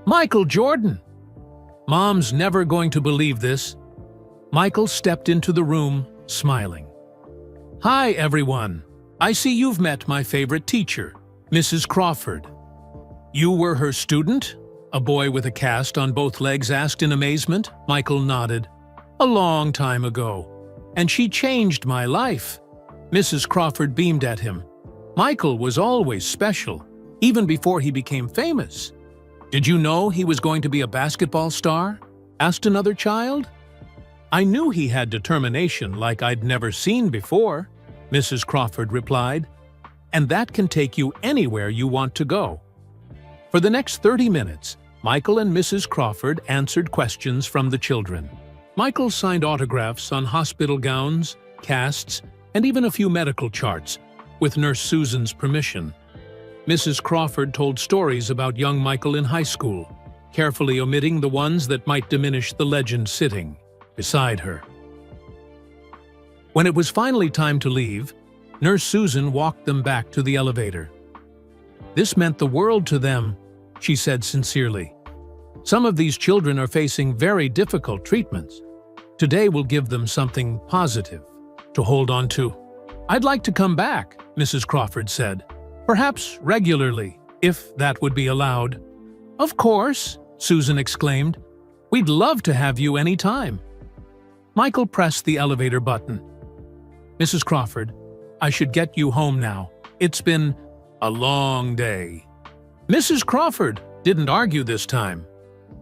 Michael Jordan! Mom's never going to believe this." Michael stepped into the room, smiling. "Hi, everyone. I see you've met my favorite teacher, Mrs. Crawford." "You were her student?" a boy with a cast on both legs asked in amazement. Michael nodded. "A long time ago. And she changed my life." Mrs. Crawford beamed at him. "Michael was always special, even before he became famous." "Did you know he was going to be a basketball star?" asked another child. "I knew he had determination like I'd never seen before," Mrs. Crawford replied. "And that can take you anywhere you want to go." For the next 30 minutes, Michael and Mrs. Crawford answered questions from the children. Michael signed autographs on hospital gowns, casts, and even a few medical charts, with Nurse Susan's permission. Mrs. Crawford told stories about young Michael in high school, carefully omitting the ones that might diminish the legend sitting beside her. When it was finally time to leave, Nurse Susan walked them back to the elevator. "This meant the world to them," she said sincerely. "Some of these children are facing very difficult treatments. Today will give them something positive to hold on to." "I'd like to come back," Mrs. Crawford said. "Perhaps regularly, if that would be allowed." "Of course," Susan exclaimed. "We'd love to have you any time." Michael pressed the elevator button. "Mrs. Crawford, I should get you home now. It's been a long day." Mrs. Crawford didn't argue this time.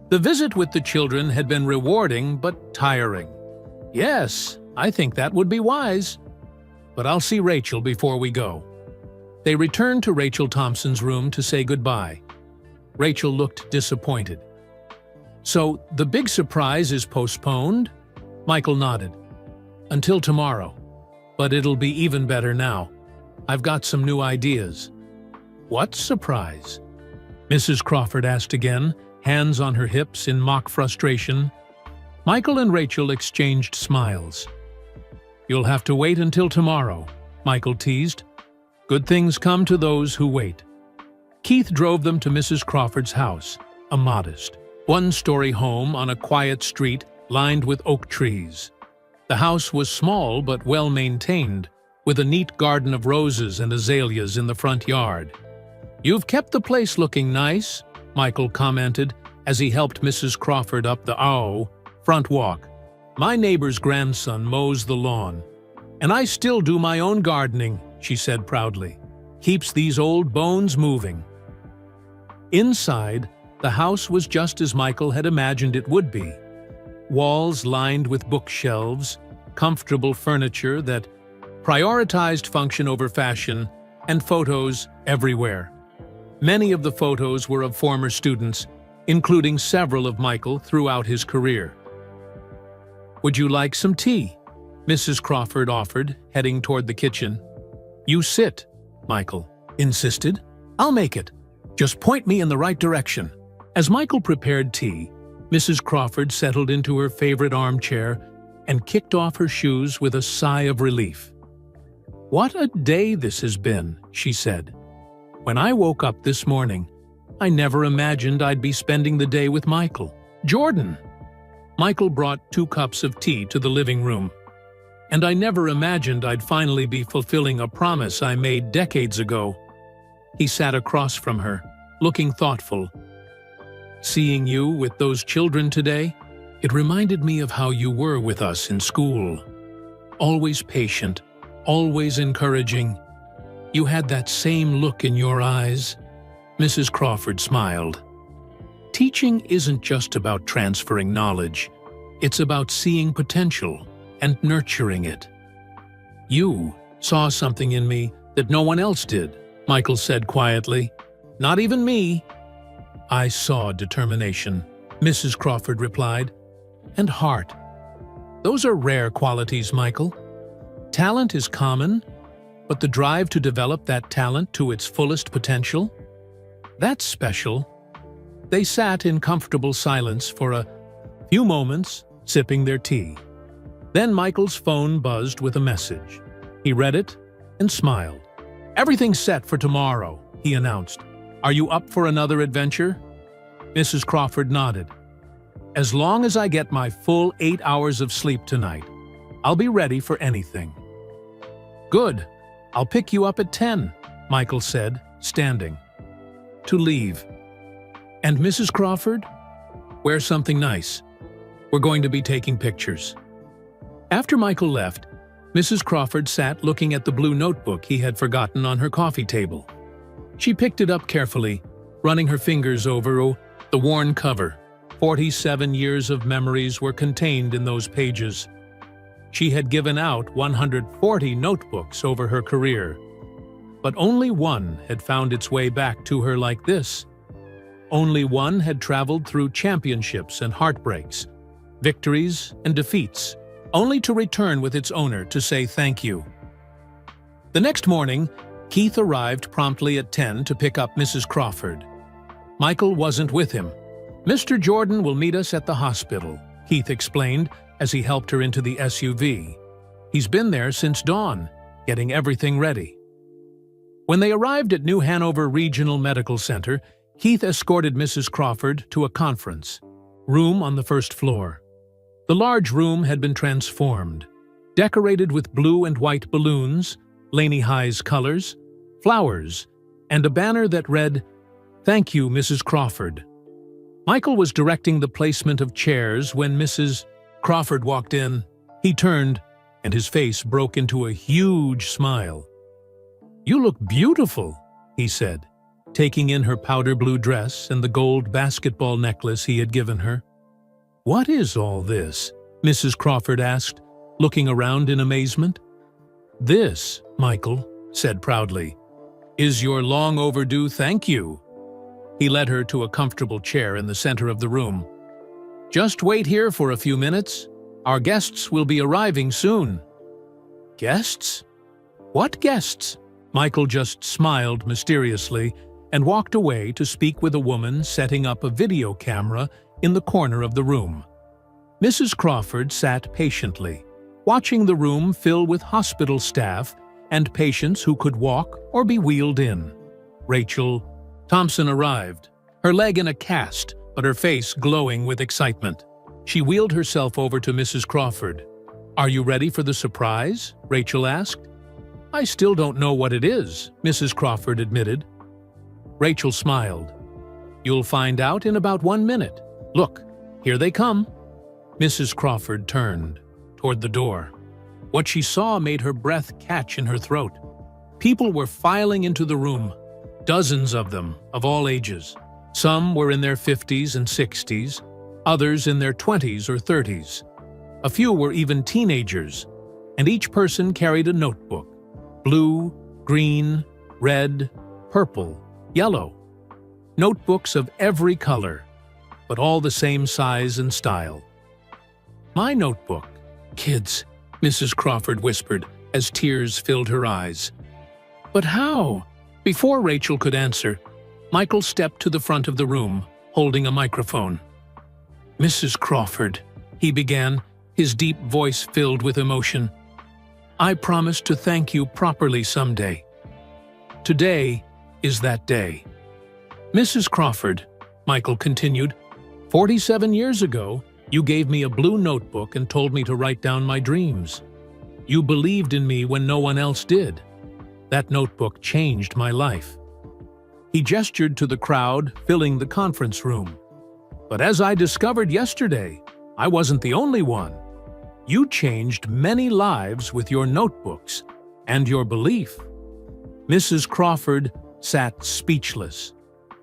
The visit with the children had been rewarding but tiring. "Yes, I think that would be wise. But I'll see Rachel before we go." They returned to Rachel Thompson's room to say goodbye. Rachel looked disappointed. "So the big surprise is postponed?" Michael nodded. "Until tomorrow. But it'll be even better now. I've got some new ideas." "What surprise?" Mrs. Crawford asked again, hands on her hips in mock frustration. Michael and Rachel exchanged smiles. "You'll have to wait until tomorrow," Michael teased. "Good things come to those who wait." Keith drove them to Mrs. Crawford's house, a modest, one-story home on a quiet street lined with oak trees. The house was small but well-maintained, with a neat garden of roses and azaleas in the front yard. "You've kept the place looking nice," Michael commented as he helped Mrs. Crawford up the front walk. "My neighbor's grandson mows the lawn, and I still do my own gardening," she said proudly. "Keeps these old bones moving." Inside, the house was just as Michael had imagined it would be. Walls lined with bookshelves, comfortable furniture that prioritized function over fashion, and photos everywhere. Many of the photos were of former students, including several of Michael throughout his career. "Would you like some tea?" Mrs. Crawford offered, heading toward the kitchen. "You sit," Michael insisted. "I'll make it. Just point me in the right direction." As Michael prepared tea, Mrs. Crawford settled into her favorite armchair and kicked off her shoes with a sigh of relief. "What a day this has been," she said. "When I woke up this morning, I never imagined I'd be spending the day with Michael Jordan." Michael brought 2 cups of tea to the living room. "And I never imagined I'd finally be fulfilling a promise I made decades ago." He sat across from her, looking thoughtful. "Seeing you with those children today, it reminded me of how you were with us in school. Always patient, always encouraging. You had that same look in your eyes." Mrs. Crawford smiled. "Teaching isn't just about transferring knowledge. It's about seeing potential and nurturing it." "You saw something in me that no one else did," Michael said quietly. "Not even me." "I saw determination," Mrs. Crawford replied. "And heart. Those are rare qualities, Michael." Talent is common, but the drive to develop that talent to its fullest potential? That's special. They sat in comfortable silence for a few moments, sipping their tea. Then Michael's phone buzzed with a message. He read it and smiled. "Everything's set for tomorrow," he announced. "Are you up for another adventure?" Mrs. Crawford nodded. "As long as I get my full 8 hours of sleep tonight, I'll be ready for anything." "Good. I'll pick you up at 10, Michael said, standing. To leave. "And Mrs. Crawford?" "Wear something nice. We're going to be taking pictures." After Michael left, Mrs. Crawford sat looking at the blue notebook he had forgotten on her coffee table. She picked it up carefully, running her fingers over the worn cover. 47 years of memories were contained in those pages. She had given out 140 notebooks over her career, but only one had found its way back to her like this. Only one had traveled through championships and heartbreaks, victories and defeats, only to return with its owner to say thank you. The next morning, Keith arrived promptly at 10 to pick up Mrs. Crawford. Michael wasn't with him. "Mr. Jordan will meet us at the hospital," Keith explained as he helped her into the SUV. "He's been there since dawn, getting everything ready." When they arrived at New Hanover Regional Medical Center, Keith escorted Mrs. Crawford to a conference room on the first floor. The large room had been transformed, decorated with blue and white balloons, Laney High's colors, flowers, and a banner that read, "Thank you, Mrs. Crawford." Michael was directing the placement of chairs when Mrs. Crawford walked in. He turned, and his face broke into a huge smile. "You look beautiful," he said, taking in her powder blue dress and the gold basketball necklace he had given her. "What is all this?" Mrs. Crawford asked, looking around in amazement. "This," Michael said proudly, "is your long overdue thank you." He led her to a comfortable chair in the center of the room. "Just wait here for a few minutes. Our guests will be arriving soon." "Guests? What guests?" Michael just smiled mysteriously and walked away to speak with a woman setting up a video camera in the corner of the room. Mrs. Crawford sat patiently, watching the room fill with hospital staff and patients who could walk or be wheeled in. Rachel Thompson arrived, her leg in a cast, but her face glowing with excitement. She wheeled herself over to Mrs. Crawford. "Are you ready for the surprise?" Rachel asked. "I still don't know what it is," Mrs. Crawford admitted. Rachel smiled. "You'll find out in about 1 minute. Look, here they come." Mrs. Crawford turned toward the door. What she saw made her breath catch in her throat. People were filing into the room, dozens of them, of all ages. Some were in their 50s and 60s, others in their 20s or 30s. A few were even teenagers, and each person carried a notebook. Blue, green, red, purple, yellow. Notebooks of every color, but all the same size and style. "My notebook, kids," Mrs. Crawford whispered as tears filled her eyes. "But how?" Before Rachel could answer, Michael stepped to the front of the room, holding a microphone. "Mrs. Crawford," he began, his deep voice filled with emotion, "I promise to thank you properly someday. Today is that day." "Mrs. Crawford," Michael continued, 47 years ago, you gave me a blue notebook and told me to write down my dreams. You believed in me when no one else did. That notebook changed my life." He gestured to the crowd filling the conference room. "But as I discovered yesterday, I wasn't the only one. You changed many lives with your notebooks and your belief." Mrs. Crawford sat speechless,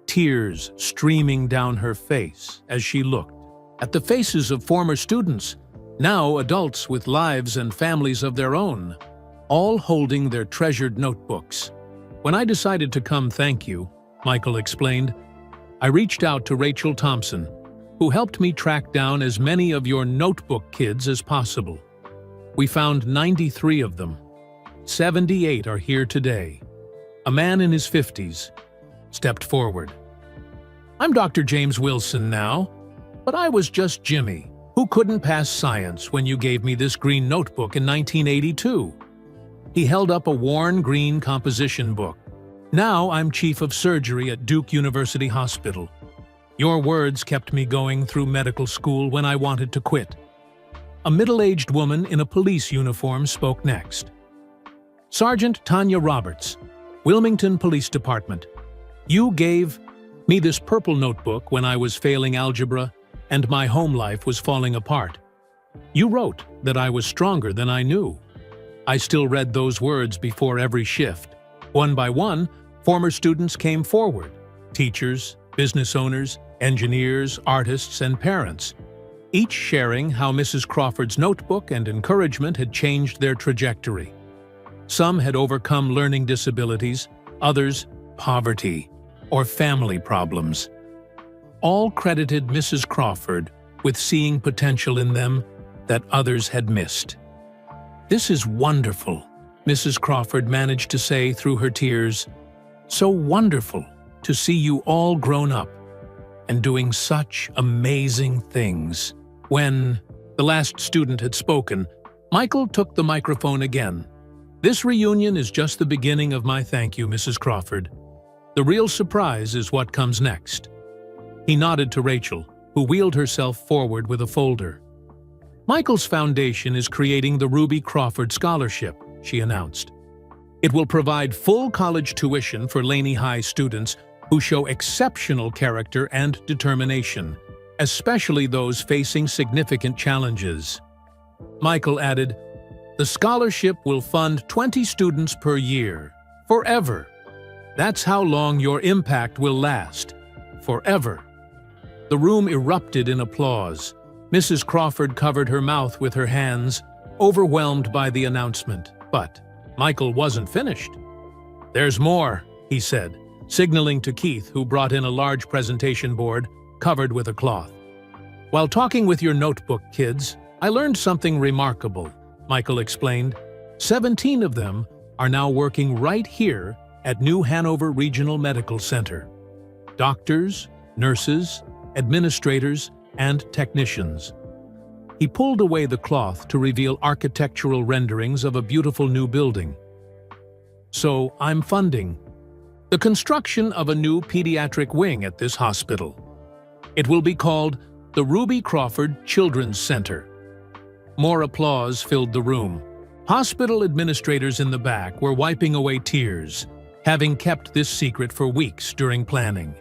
tears streaming down her face as she looked at the faces of former students, now adults with lives and families of their own, all holding their treasured notebooks. "When I decided to come thank you," Michael explained, "I reached out to Rachel Thompson, who helped me track down as many of your notebook kids as possible. We found 93 of them. 78 are here today. A man in his 50s stepped forward. I'm Dr. James Wilson now, but I was just Jimmy, who couldn't pass science when you gave me this green notebook in 1982. He held up a worn green composition book. Now I'm chief of surgery at Duke University Hospital. Your words kept me going through medical school when I wanted to quit. A middle-aged woman in a police uniform spoke next. Sergeant Tanya Roberts, Wilmington Police Department. You gave me this purple notebook when I was failing algebra and my home life was falling apart. You wrote that I was stronger than I knew. I still read those words before every shift. One by one, former students came forward. Teachers, business owners, engineers, artists, and parents. Each sharing how Mrs. Crawford's notebook and encouragement had changed their trajectory. Some had overcome learning disabilities, others poverty or family problems. All credited Mrs. Crawford with seeing potential in them that others had missed. This is wonderful, Mrs. Crawford managed to say through her tears. So wonderful to see you all grown up and doing such amazing things. When the last student had spoken, Michael took the microphone again. This reunion is just the beginning of my thank you, Mrs. Crawford. The real surprise is what comes next. He nodded to Rachel, who wheeled herself forward with a folder. Michael's foundation is creating the Ruby Crawford Scholarship, she announced. It will provide full college tuition for Laney High students who show exceptional character and determination, especially those facing significant challenges. Michael added, the scholarship will fund 20 students per year, forever. That's how long your impact will last, forever. The room erupted in applause. Mrs. Crawford covered her mouth with her hands, overwhelmed by the announcement. But Michael wasn't finished. There's more, he said, signaling to Keith, who brought in a large presentation board covered with a cloth. While talking with your notebook, kids, I learned something remarkable, Michael explained. 17 of them are now working right here at New Hanover Regional Medical Center. Doctors, nurses, administrators, and technicians. He pulled away the cloth to reveal architectural renderings of a beautiful new building. So I'm funding the construction of a new pediatric wing at this hospital. It will be called the Ruby Crawford Children's Center. More applause filled the room. Hospital administrators in the back were wiping away tears, having kept this secret for weeks during planning.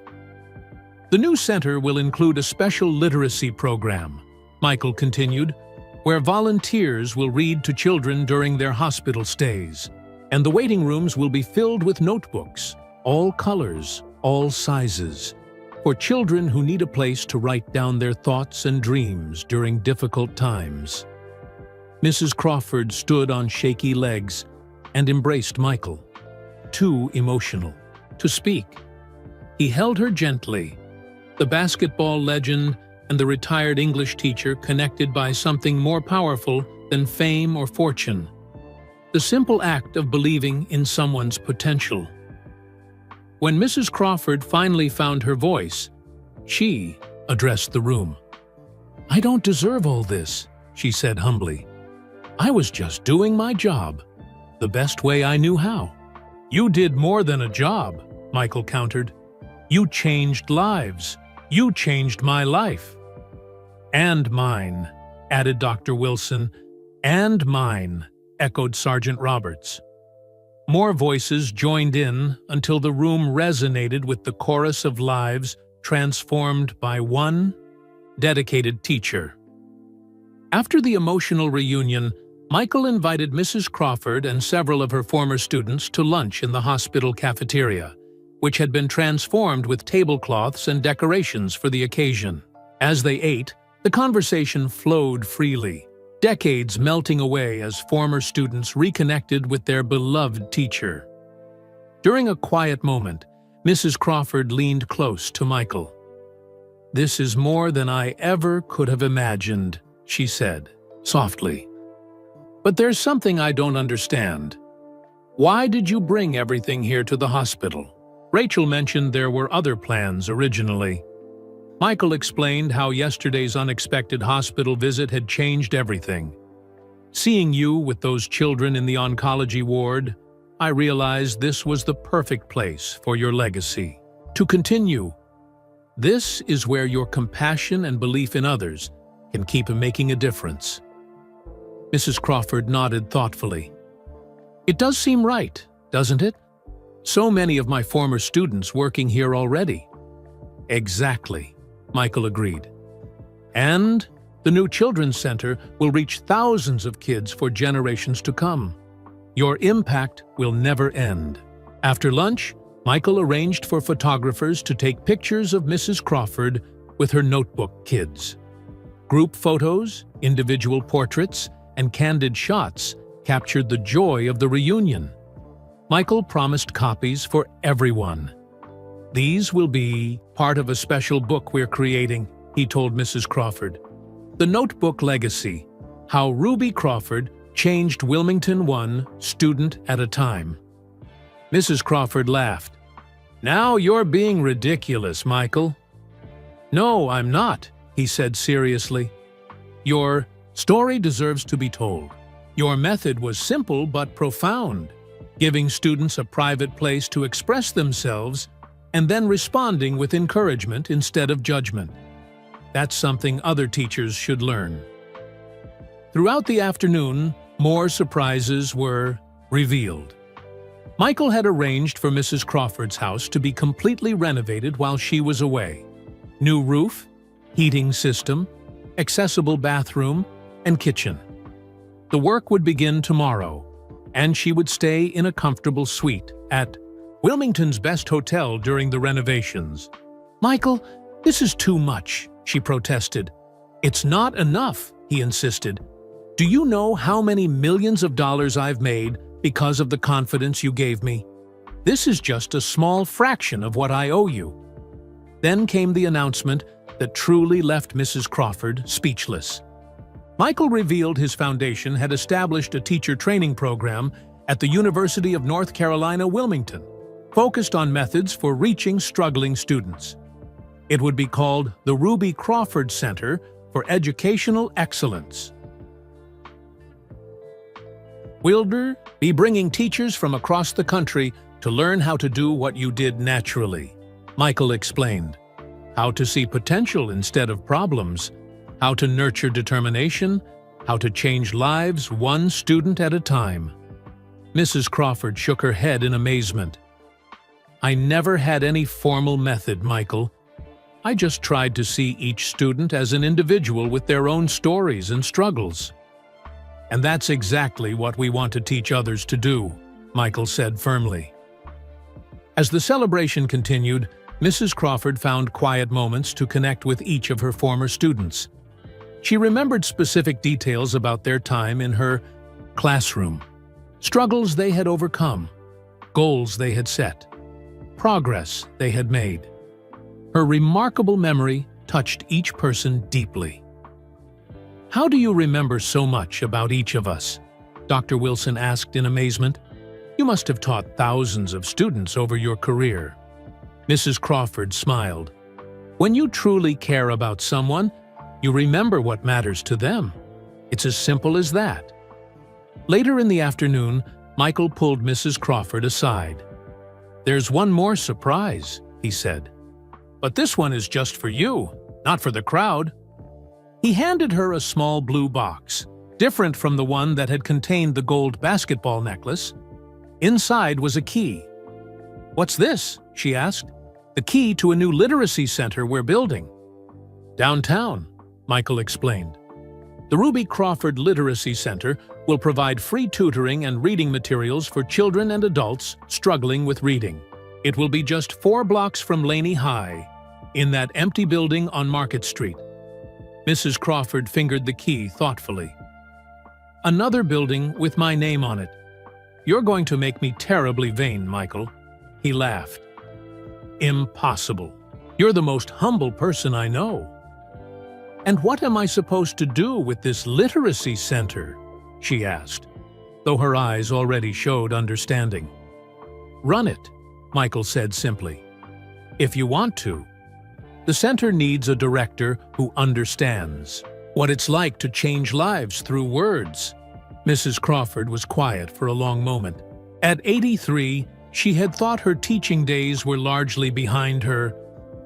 The new center will include a special literacy program, Michael continued, where volunteers will read to children during their hospital stays, and the waiting rooms will be filled with notebooks, all colors, all sizes, for children who need a place to write down their thoughts and dreams during difficult times. Mrs. Crawford stood on shaky legs and embraced Michael, too emotional to speak. He held her gently, the basketball legend and the retired English teacher connected by something more powerful than fame or fortune. The simple act of believing in someone's potential. When Mrs. Crawford finally found her voice, she addressed the room. I don't deserve all this, she said humbly. I was just doing my job, the best way I knew how. You did more than a job, Michael countered. You changed lives. You changed my life. And mine, added Dr. Wilson. And mine, echoed Sergeant Roberts. More voices joined in until the room resonated with the chorus of lives transformed by one dedicated teacher. After the emotional reunion, Michael invited Mrs. Crawford and several of her former students to lunch in the hospital cafeteria, which had been transformed with tablecloths and decorations for the occasion. As they ate, the conversation flowed freely, decades melting away as former students reconnected with their beloved teacher. During a quiet moment, Mrs. Crawford leaned close to Michael. This is more than I ever could have imagined, she said, softly. But there's something I don't understand. Why did you bring everything here to the hospital? Rachel mentioned there were other plans originally. Michael explained how yesterday's unexpected hospital visit had changed everything. Seeing you with those children in the oncology ward, I realized this was the perfect place for your legacy. To continue, this is where your compassion and belief in others can keep making a difference. Mrs. Crawford nodded thoughtfully. It does seem right, doesn't it? So many of my former students working here already. Exactly, Michael agreed. And the new Children's Center will reach thousands of kids for generations to come. Your impact will never end. After lunch, Michael arranged for photographers to take pictures of Mrs. Crawford with her notebook kids. Group photos, individual portraits, and candid shots captured the joy of the reunion. Michael promised copies for everyone. These will be part of a special book we're creating, he told Mrs. Crawford. The Notebook Legacy: How Ruby Crawford Changed Wilmington one Student at a Time. Mrs. Crawford laughed. Now you're being ridiculous, Michael. No, I'm not, he said seriously. Your story deserves to be told. Your method was simple but profound, giving students a private place to express themselves and then responding with encouragement instead of judgment. That's something other teachers should learn. Throughout the afternoon, more surprises were revealed. Michael had arranged for Mrs. Crawford's house to be completely renovated while she was away. New roof, heating system, accessible bathroom, and kitchen. The work would begin tomorrow, and she would stay in a comfortable suite at Wilmington's best hotel during the renovations. Michael, this is too much, she protested. It's not enough, he insisted. Do you know how many millions of dollars I've made because of the confidence you gave me? This is just a small fraction of what I owe you. Then came the announcement that truly left Mrs. Crawford speechless. Michael revealed his foundation had established a teacher training program at the University of North Carolina, Wilmington, focused on methods for reaching struggling students. It would be called the Ruby Crawford Center for Educational Excellence. We'll be bringing teachers from across the country to learn how to do what you did naturally, Michael explained. How to see potential instead of problems, how to nurture determination, how to change lives one student at a time. Mrs. Crawford shook her head in amazement. I never had any formal method, Michael. I just tried to see each student as an individual with their own stories and struggles. And that's exactly what we want to teach others to do, Michael said firmly. As the celebration continued, Mrs. Crawford found quiet moments to connect with each of her former students. She remembered specific details about their time in her classroom, struggles they had overcome, goals they had set, progress they had made. Her remarkable memory touched each person deeply. How do you remember so much about each of us? Dr. Wilson asked in amazement. You must have taught thousands of students over your career. Mrs. Crawford smiled. When you truly care about someone, you remember what matters to them. It's as simple as that. Later in the afternoon, Michael pulled Mrs. Crawford aside. There's one more surprise, he said. But this one is just for you, not for the crowd. He handed her a small blue box, different from the one that had contained the gold basketball necklace. Inside was a key. What's this? She asked. The key to a new literacy center we're building. Downtown, Michael explained. The Ruby Crawford Literacy Center will provide free tutoring and reading materials for children and adults struggling with reading. It will be just 4 blocks from Laney High, in that empty building on Market Street. Mrs. Crawford fingered the key thoughtfully. Another building with my name on it. You're going to make me terribly vain, Michael. He laughed. Impossible. You're the most humble person I know. And what am I supposed to do with this literacy center? she asked, though her eyes already showed understanding. "Run it," Michael said simply. "If you want to. The center needs a director who understands what it's like to change lives through words." Mrs. Crawford was quiet for a long moment. At 83, she had thought her teaching days were largely behind her,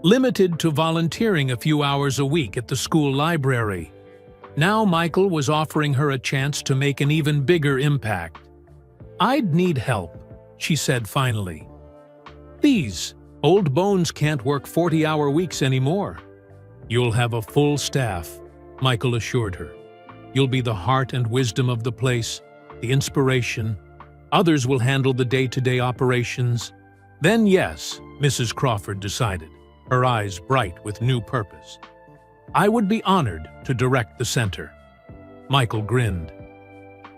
limited to volunteering a few hours a week at the school library. Now Michael was offering her a chance to make an even bigger impact. "I'd need help," she said finally. "These old bones can't work 40-hour weeks anymore." "You'll have a full staff," Michael assured her. "You'll be the heart and wisdom of the place, the inspiration. Others will handle the day-to-day operations." "Then yes," Mrs. Crawford decided, her eyes bright with new purpose. "I would be honored to direct the center." Michael grinned.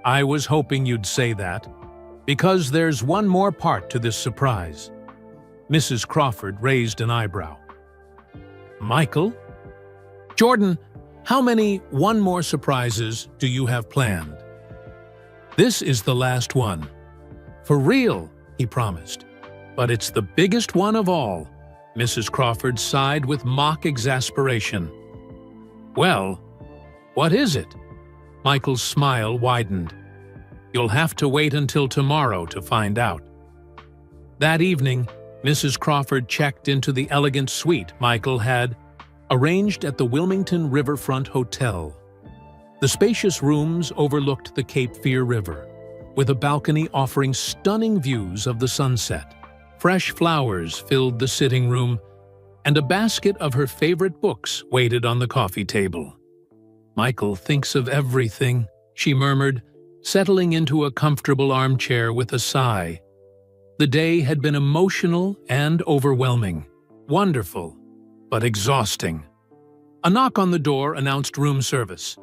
"I was hoping you'd say that, because there's one more part to this surprise." Mrs. Crawford raised an eyebrow. "Michael? Jordan, how many one more surprises do you have planned?" "This is the last one." "For real," he promised. "But it's the biggest one of all." Mrs. Crawford sighed with mock exasperation. "Well, what is it?" Michael's smile widened. "You'll have to wait until tomorrow to find out." That evening, Mrs. Crawford checked into the elegant suite Michael had arranged at the Wilmington Riverfront Hotel. The spacious rooms overlooked the Cape Fear River, with a balcony offering stunning views of the sunset. Fresh flowers filled the sitting room, and a basket of her favorite books waited on the coffee table. "Michael thinks of everything," she murmured, settling into a comfortable armchair with a sigh. The day had been emotional and overwhelming. Wonderful, but exhausting. A knock on the door announced room service.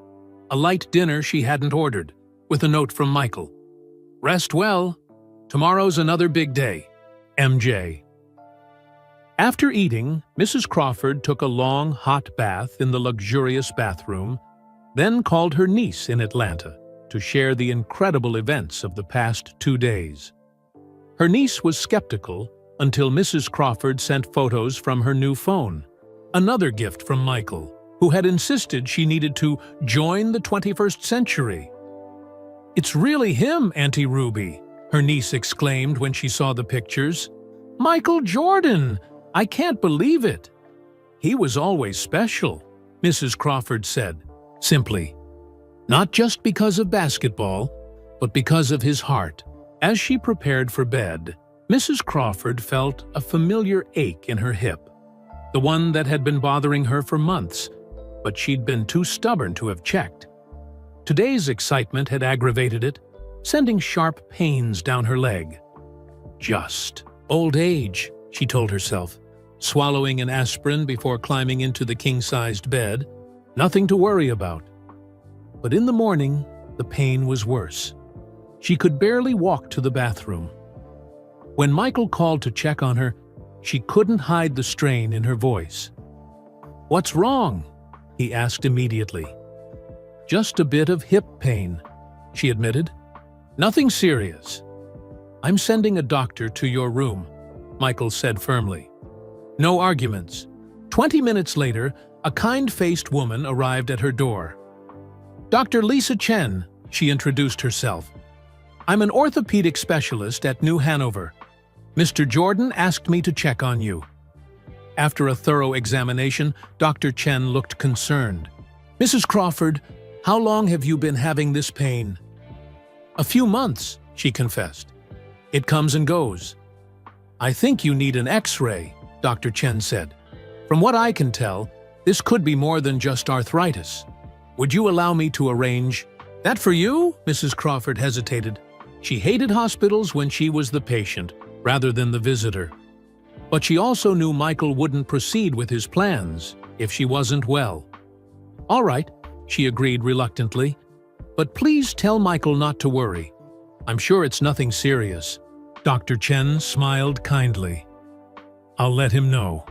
A light dinner she hadn't ordered, with a note from Michael. "Rest well. Tomorrow's another big day. MJ." After eating, Mrs. Crawford took a long, hot bath in the luxurious bathroom, then called her niece in Atlanta to share the incredible events of the past 2 days. Her niece was skeptical until Mrs. Crawford sent photos from her new phone, another gift from Michael, who had insisted she needed to join the 21st century. "It's really him, Auntie Ruby," her niece exclaimed when she saw the pictures. "Michael Jordan! I can't believe it." "He was always special," Mrs. Crawford said, simply. "Not just because of basketball, but because of his heart." As she prepared for bed, Mrs. Crawford felt a familiar ache in her hip, the one that had been bothering her for months, but she'd been too stubborn to have checked. Today's excitement had aggravated it, sending sharp pains down her leg. "Just old age," she told herself, swallowing an aspirin before climbing into the king-sized bed. Nothing to worry about. But in the morning, the pain was worse. She could barely walk to the bathroom. When Michael called to check on her, she couldn't hide the strain in her voice. "What's wrong?" he asked immediately. "Just a bit of hip pain," she admitted. "Nothing serious." "I'm sending a doctor to your room," Michael said firmly. No arguments. 20 minutes later, a kind-faced woman arrived at her door. "Dr. Lisa Chen," she introduced herself. "I'm an orthopedic specialist at New Hanover. Mr. Jordan asked me to check on you." After a thorough examination, Dr. Chen looked concerned. "Mrs. Crawford, how long have you been having this pain?" "A few months," she confessed. "It comes and goes." "I think you need an X-ray," Dr. Chen said. "From what I can tell, this could be more than just arthritis. Would you allow me to arrange?" "That for you?" Mrs. Crawford hesitated. She hated hospitals when she was the patient, rather than the visitor. But she also knew Michael wouldn't proceed with his plans if she wasn't well. "All right," she agreed reluctantly. "But please tell Michael not to worry. I'm sure it's nothing serious." Dr. Chen smiled kindly. "I'll let him know.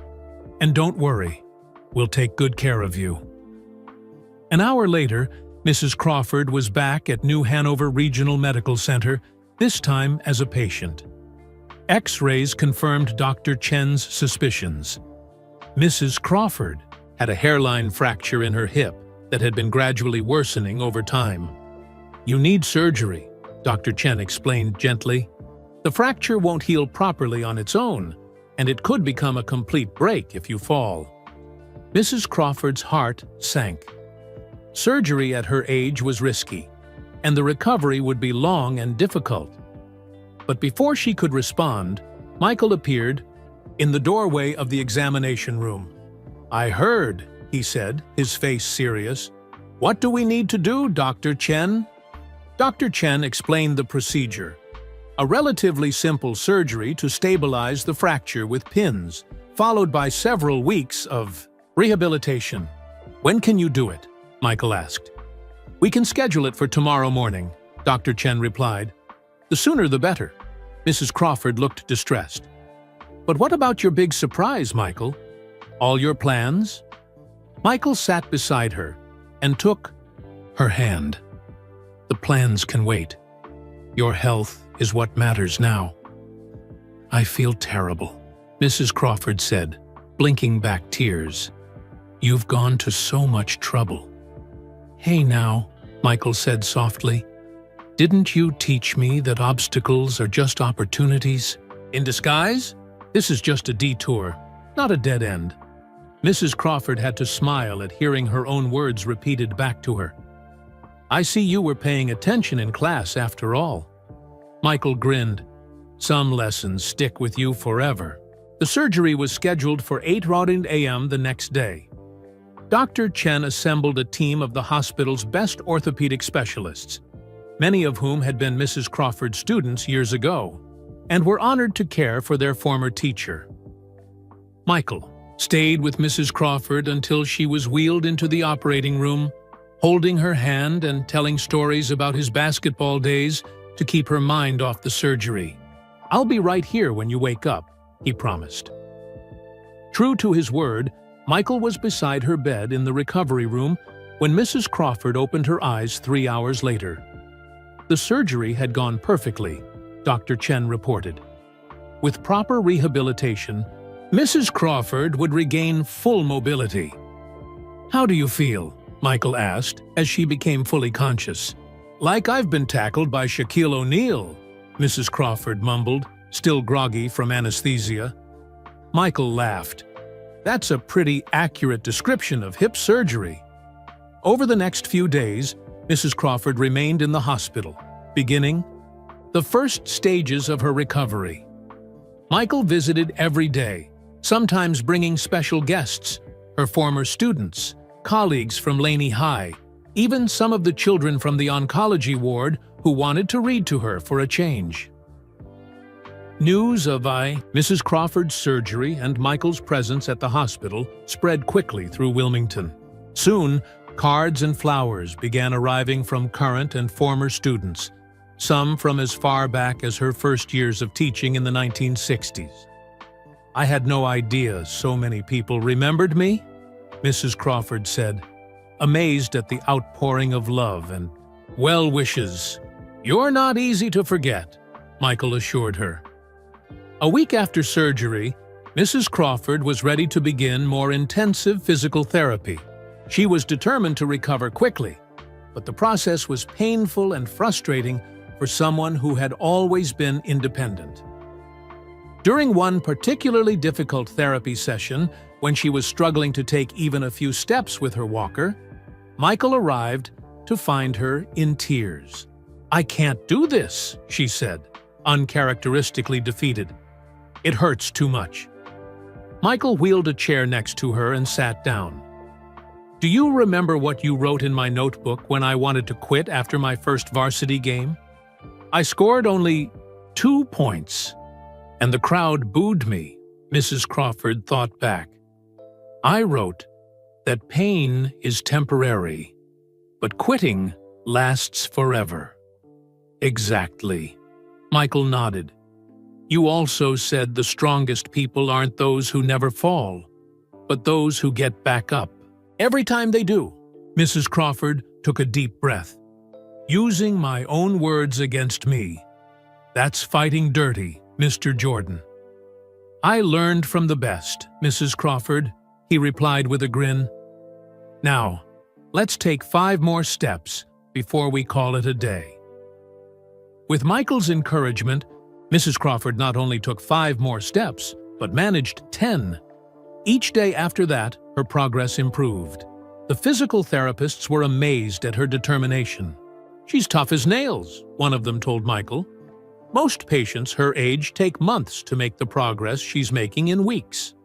And don't worry, we'll take good care of you." An hour later, Mrs. Crawford was back at New Hanover Regional Medical Center, this time as a patient. X-rays confirmed Dr. Chen's suspicions. Mrs. Crawford had a hairline fracture in her hip that had been gradually worsening over time. "You need surgery," Dr. Chen explained gently. "The fracture won't heal properly on its own, and it could become a complete break if you fall." Mrs. Crawford's heart sank. Surgery at her age was risky, and the recovery would be long and difficult. But before she could respond, Michael appeared in the doorway of the examination room. "I heard," he said, his face serious. "What do we need to do, Dr. Chen?" Dr. Chen explained the procedure. A relatively simple surgery to stabilize the fracture with pins, followed by several weeks of rehabilitation. "When can you do it?" Michael asked. "We can schedule it for tomorrow morning," Dr. Chen replied. "The sooner the better." Mrs. Crawford looked distressed. "But what about your big surprise, Michael? All your plans?" Michael sat beside her and took her hand. "The plans can wait. Your health is what matters now." "I feel terrible," Mrs. Crawford said, blinking back tears. "You've gone to so much trouble." "Hey now," Michael said softly. "Didn't you teach me that obstacles are just opportunities in disguise? This is just a detour, not a dead end." Mrs. Crawford had to smile at hearing her own words repeated back to her. "I see you were paying attention in class after all." Michael grinned. "Some lessons stick with you forever." The surgery was scheduled for 8:00 a.m. the next day. Dr. Chen assembled a team of the hospital's best orthopedic specialists, many of whom had been Mrs. Crawford's students years ago, and were honored to care for their former teacher. Michael stayed with Mrs. Crawford until she was wheeled into the operating room, holding her hand and telling stories about his basketball days to keep her mind off the surgery. "I'll be right here when you wake up," he promised. True to his word, Michael was beside her bed in the recovery room when Mrs. Crawford opened her eyes 3 hours later. The surgery had gone perfectly, Dr. Chen reported. With proper rehabilitation, Mrs. Crawford would regain full mobility. "How do you feel?" Michael asked as she became fully conscious. "Like I've been tackled by Shaquille O'Neal," Mrs. Crawford mumbled, still groggy from anesthesia. Michael laughed. "That's a pretty accurate description of hip surgery." Over the next few days, Mrs. Crawford remained in the hospital, beginning the first stages of her recovery. Michael visited every day, sometimes bringing special guests, her former students, colleagues from Laney High, even some of the children from the oncology ward who wanted to read to her for a change. News of Mrs. Crawford's surgery and Michael's presence at the hospital spread quickly through Wilmington. Soon, cards and flowers began arriving from current and former students, some from as far back as her first years of teaching in the 1960s. "I had no idea so many people remembered me," Mrs. Crawford said, amazed at the outpouring of love and well wishes. "You're not easy to forget," Michael assured her. A week after surgery, Mrs. Crawford was ready to begin more intensive physical therapy. She was determined to recover quickly, but the process was painful and frustrating for someone who had always been independent. During one particularly difficult therapy session, when she was struggling to take even a few steps with her walker, Michael arrived to find her in tears. "I can't do this," she said, uncharacteristically defeated. "It hurts too much." Michael wheeled a chair next to her and sat down. "Do you remember what you wrote in my notebook when I wanted to quit after my first varsity game? I scored only 2 points, and the crowd booed me," Mrs. Crawford thought back. "I wrote that pain is temporary, but quitting lasts forever." "Exactly," Michael nodded. "You also said the strongest people aren't those who never fall, but those who get back up every time they do." Mrs. Crawford took a deep breath. Using my own words against me. That's fighting dirty, Mr. Jordan. I learned from the best, Mrs. Crawford, he replied with a grin. Now, let's take 5 more steps before we call it a day. With Michael's encouragement, Mrs. Crawford not only took 5 more steps, but managed 10. Each day after that, her progress improved. The physical therapists were amazed at her determination. She's tough as nails, one of them told Michael. Most patients her age take months to make the progress she's making in weeks.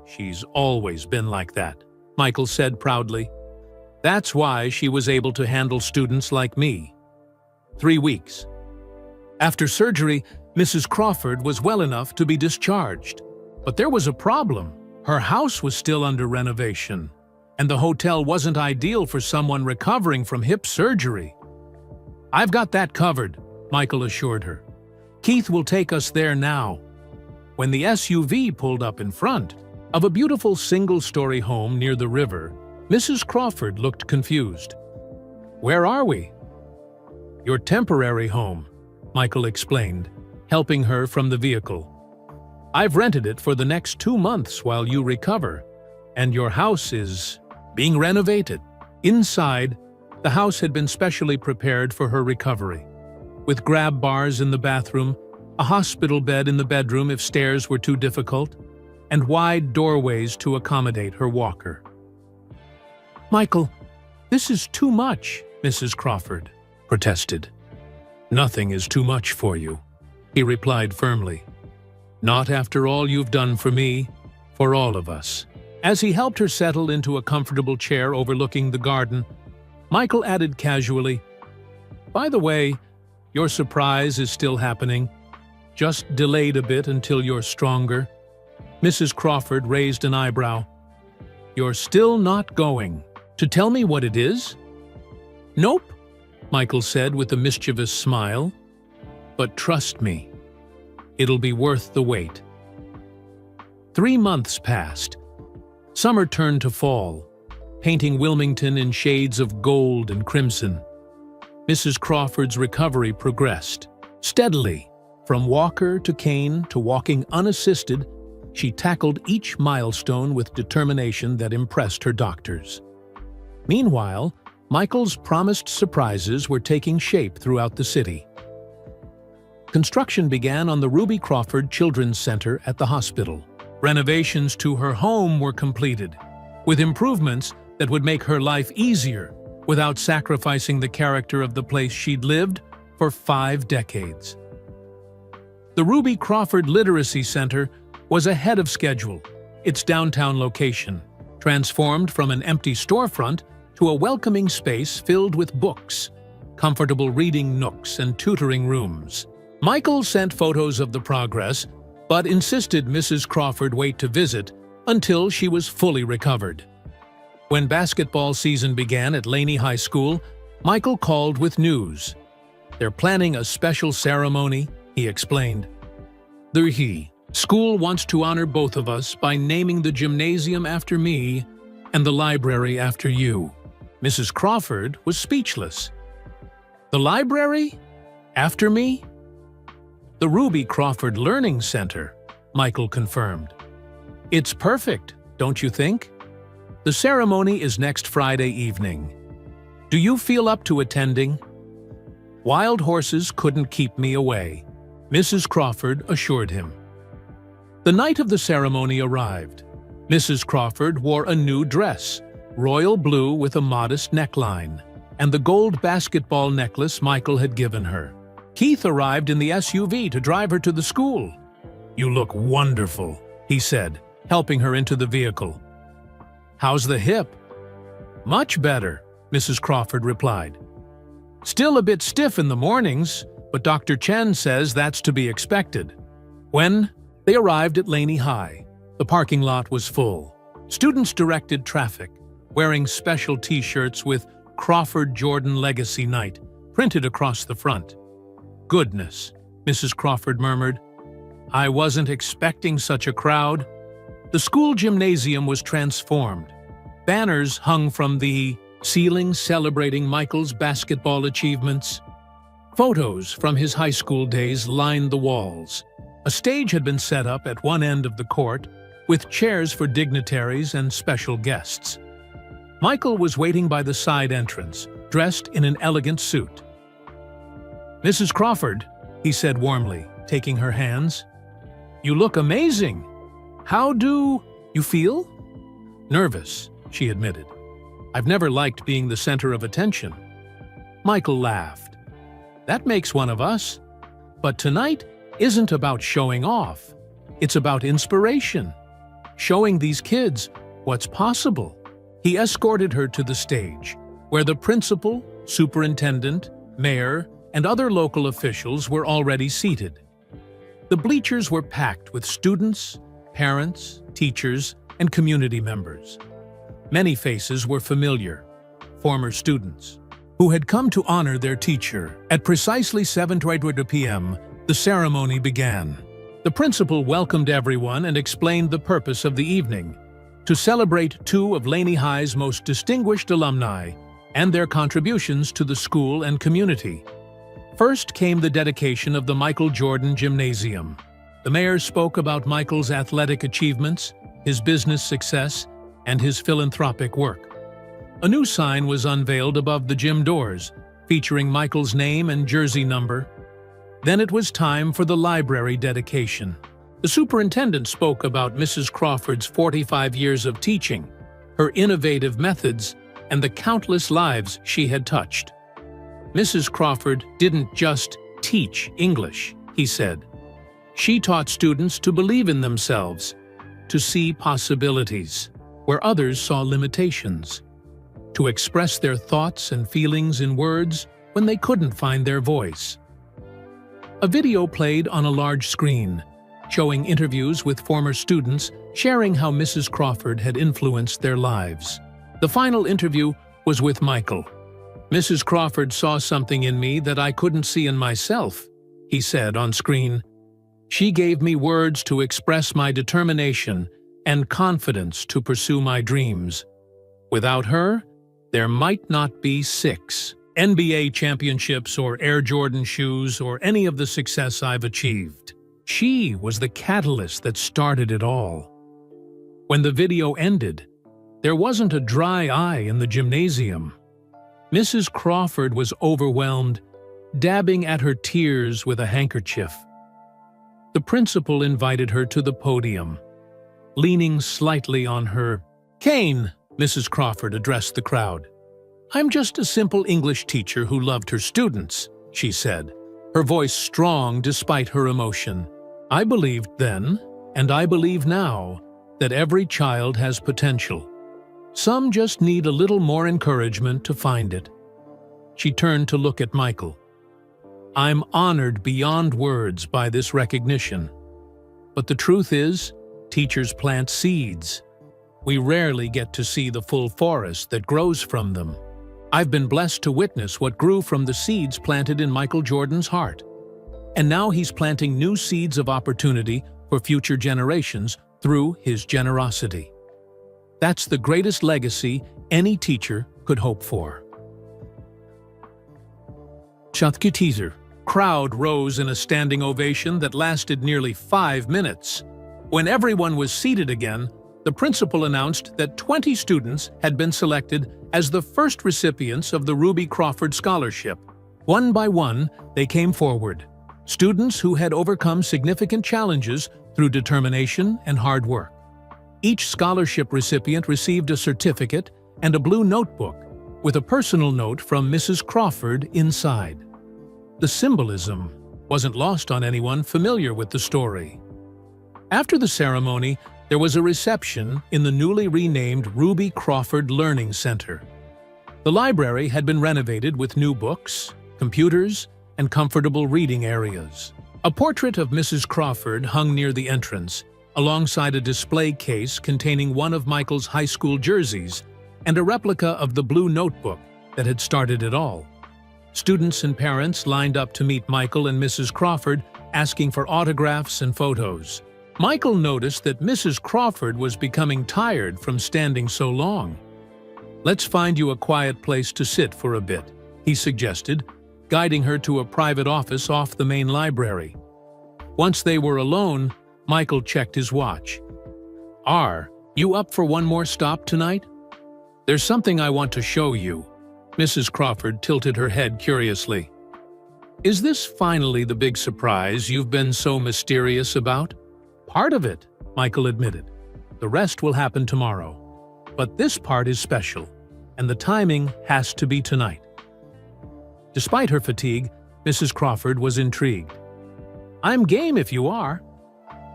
She's always been like that, Michael said proudly. That's why she was able to handle students like me. 3 weeks. After surgery, Mrs. Crawford was well enough to be discharged. But there was a problem. Her house was still under renovation, and the hotel wasn't ideal for someone recovering from hip surgery. I've got that covered, Michael assured her. Keith will take us there now. When the SUV pulled up in front of a beautiful single-story home near the river, Mrs. Crawford looked confused. Where are we? Your temporary home, Michael explained, helping her from the vehicle. I've rented it for the next 2 months while you recover, and your house is being renovated. Inside, the house had been specially prepared for her recovery, with grab bars in the bathroom, a hospital bed in the bedroom if stairs were too difficult, and wide doorways to accommodate her walker. Michael, this is too much, Mrs. Crawford protested. Nothing is too much for you, he replied firmly. Not after all you've done for me, for all of us. As he helped her settle into a comfortable chair overlooking the garden, Michael added casually, By the way, your surprise is still happening, just delayed a bit until you're stronger. Mrs. Crawford raised an eyebrow. You're still not going to tell me what it is? Nope, Michael said with a mischievous smile. But trust me, it'll be worth the wait. 3 months passed. Summer turned to fall, painting Wilmington in shades of gold and crimson. Mrs. Crawford's recovery progressed. Steadily, from walker to cane to walking unassisted, she tackled each milestone with determination that impressed her doctors. Meanwhile, Michael's promised surprises were taking shape throughout the city. Construction began on the Ruby Crawford Children's Center at the hospital. Renovations to her home were completed, with improvements that would make her life easier without sacrificing the character of the place she'd lived for 5 decades. The Ruby Crawford Literacy Center was ahead of schedule. Its downtown location, transformed from an empty storefront to a welcoming space filled with books, comfortable reading nooks, and tutoring rooms. Michael sent photos of the progress, but insisted Mrs. Crawford wait to visit until she was fully recovered. When basketball season began at Laney High School, Michael called with news. They're planning a special ceremony, he explained. School wants to honor both of us by naming the gymnasium after me and the library after you. Mrs. Crawford was speechless. The library? After me? The Ruby Crawford Learning Center, Michael confirmed. It's perfect, don't you think? The ceremony is next Friday evening. Do you feel up to attending? Wild horses couldn't keep me away, Mrs. Crawford assured him. The night of the ceremony arrived. Mrs. Crawford wore a new dress, royal blue with a modest neckline, and the gold basketball necklace Michael had given her. Keith arrived in the SUV to drive her to the school. You look wonderful, he said, helping her into the vehicle. How's the hip? Much better, Mrs. Crawford replied. Still a bit stiff in the mornings, but Dr. Chen says that's to be expected. When they arrived at Laney High, the parking lot was full. Students directed traffic, wearing special T-shirts with Crawford Jordan Legacy Night printed across the front. Goodness, Mrs. Crawford murmured. I wasn't expecting such a crowd. The school gymnasium was transformed. Banners hung from the ceilings celebrating Michael's basketball achievements. Photos from his high school days lined the walls. A stage had been set up at one end of the court, with chairs for dignitaries and special guests. Michael was waiting by the side entrance, dressed in an elegant suit. "Mrs. Crawford," he said warmly, taking her hands. "You look amazing. How do you feel?" "Nervous," she admitted. "I've never liked being the center of attention." Michael laughed. "That makes one of us. But tonight isn't about showing off. It's about inspiration. Showing these kids what's possible." He escorted her to the stage, where the principal, superintendent, mayor, and other local officials were already seated. The bleachers were packed with students, parents, teachers, and community members. Many faces were familiar, former students, who had come to honor their teacher. At precisely 7:20 p.m., the ceremony began. The principal welcomed everyone and explained the purpose of the evening: to celebrate two of Laney High's most distinguished alumni and their contributions to the school and community. First came the dedication of the Michael Jordan Gymnasium. The mayor spoke about Michael's athletic achievements, his business success, and his philanthropic work. A new sign was unveiled above the gym doors, featuring Michael's name and jersey number. Then it was time for the library dedication. The superintendent spoke about Mrs. Crawford's 45 years of teaching, her innovative methods, and the countless lives she had touched. Mrs. Crawford didn't just teach English, he said. She taught students to believe in themselves, to see possibilities where others saw limitations, to express their thoughts and feelings in words when they couldn't find their voice. A video played on a large screen, showing interviews with former students sharing how Mrs. Crawford had influenced their lives. The final interview was with Michael. "Mrs. Crawford saw something in me that I couldn't see in myself," he said on screen. "She gave me words to express my determination and confidence to pursue my dreams. Without her, there might not be 6 NBA championships or Air Jordan shoes or any of the success I've achieved. She was the catalyst that started it all." When the video ended, there wasn't a dry eye in the gymnasium. Mrs. Crawford was overwhelmed, dabbing at her tears with a handkerchief. The principal invited her to the podium. Leaning slightly on her cane, Mrs. Crawford addressed the crowd. "I'm just a simple English teacher who loved her students," she said, her voice strong despite her emotion. "I believed then, and I believe now, that every child has potential. Some just need a little more encouragement to find it." She turned to look at Michael. "I'm honored beyond words by this recognition. But the truth is, teachers plant seeds. We rarely get to see the full forest that grows from them. I've been blessed to witness what grew from the seeds planted in Michael Jordan's heart. And now he's planting new seeds of opportunity for future generations through his generosity. That's the greatest legacy any teacher could hope for." Shutki teaser. Crowd rose in a standing ovation that lasted nearly 5 minutes. When everyone was seated again, the principal announced that 20 students had been selected as the first recipients of the Ruby Crawford Scholarship. One by one, they came forward. Students who had overcome significant challenges through determination and hard work. Each scholarship recipient received a certificate and a blue notebook with a personal note from Mrs. Crawford inside. The symbolism wasn't lost on anyone familiar with the story. After the ceremony, there was a reception in the newly renamed Ruby Crawford Learning Center. The library had been renovated with new books, computers, and comfortable reading areas. A portrait of Mrs. Crawford hung near the entrance, alongside a display case containing one of Michael's high school jerseys and a replica of the blue notebook that had started it all. Students and parents lined up to meet Michael and Mrs. Crawford, asking for autographs and photos. Michael noticed that Mrs. Crawford was becoming tired from standing so long. "Let's find you a quiet place to sit for a bit," he suggested, guiding her to a private office off the main library. Once they were alone, Michael checked his watch. "Are you up for one more stop tonight? There's something I want to show you." Mrs. Crawford tilted her head curiously. "Is this finally the big surprise you've been so mysterious about?" "Part of it," Michael admitted. "The rest will happen tomorrow. But this part is special, and the timing has to be tonight." Despite her fatigue, Mrs. Crawford was intrigued. "I'm game if you are."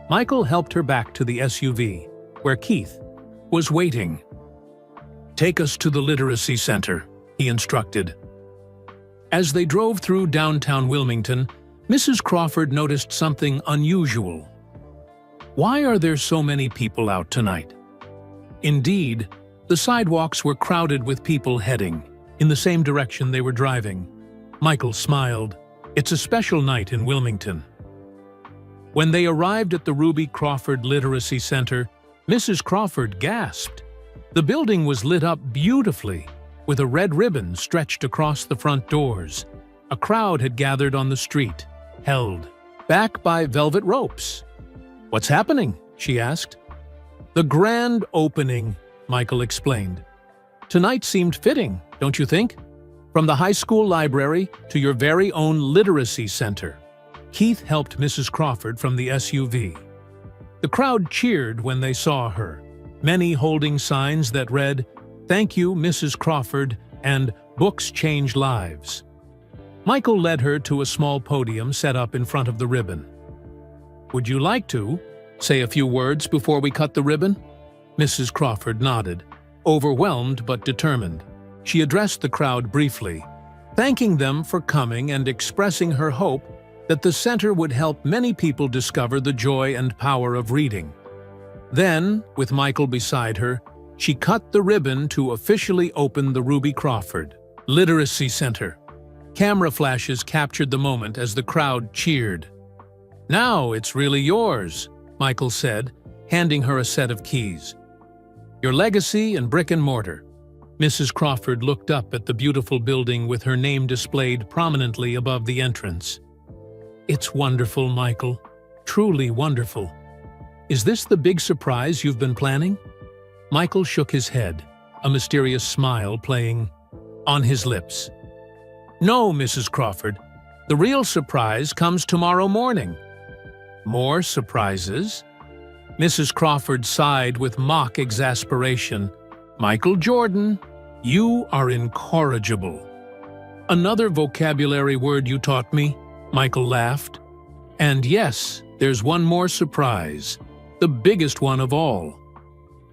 Michael helped her back to the SUV, where Keith was waiting. "Take us to the Literacy Center," he instructed. As they drove through downtown Wilmington, Mrs. Crawford noticed something unusual. Why are there so many people out tonight? Indeed, the sidewalks were crowded with people heading in the same direction they were driving. Michael smiled. It's a special night in Wilmington. When they arrived at the Ruby Crawford Literacy Center, Mrs. Crawford gasped. The building was lit up beautifully, with a red ribbon stretched across the front doors. A crowd had gathered on the street, held back by velvet ropes. "What's happening?" she asked. "The grand opening," Michael explained. "Tonight seemed fitting, don't you think? From the high school library to your very own literacy center." Keith helped Mrs. Crawford from the SUV. The crowd cheered when they saw her, many holding signs that read, "Thank you, Mrs. Crawford," and "Books Change Lives." Michael led her to a small podium set up in front of the ribbon. "Would you like to say a few words before we cut the ribbon?" Mrs. Crawford nodded, overwhelmed but determined. She addressed the crowd briefly, thanking them for coming and expressing her hope that the center would help many people discover the joy and power of reading. Then, with Michael beside her, she cut the ribbon to officially open the Ruby Crawford Literacy Center. Camera flashes captured the moment as the crowd cheered. "Now it's really yours," Michael said, handing her a set of keys. "Your legacy and brick and mortar." Mrs. Crawford looked up at the beautiful building with her name displayed prominently above the entrance. "It's wonderful, Michael. Truly wonderful. Is this the big surprise you've been planning?" Michael shook his head, a mysterious smile playing on his lips. "No, Mrs. Crawford. The real surprise comes tomorrow morning." "More surprises?" Mrs. Crawford sighed with mock exasperation. "Michael Jordan, you are incorrigible." "Another vocabulary word you taught me," Michael laughed. "And yes, there's one more surprise, the biggest one of all."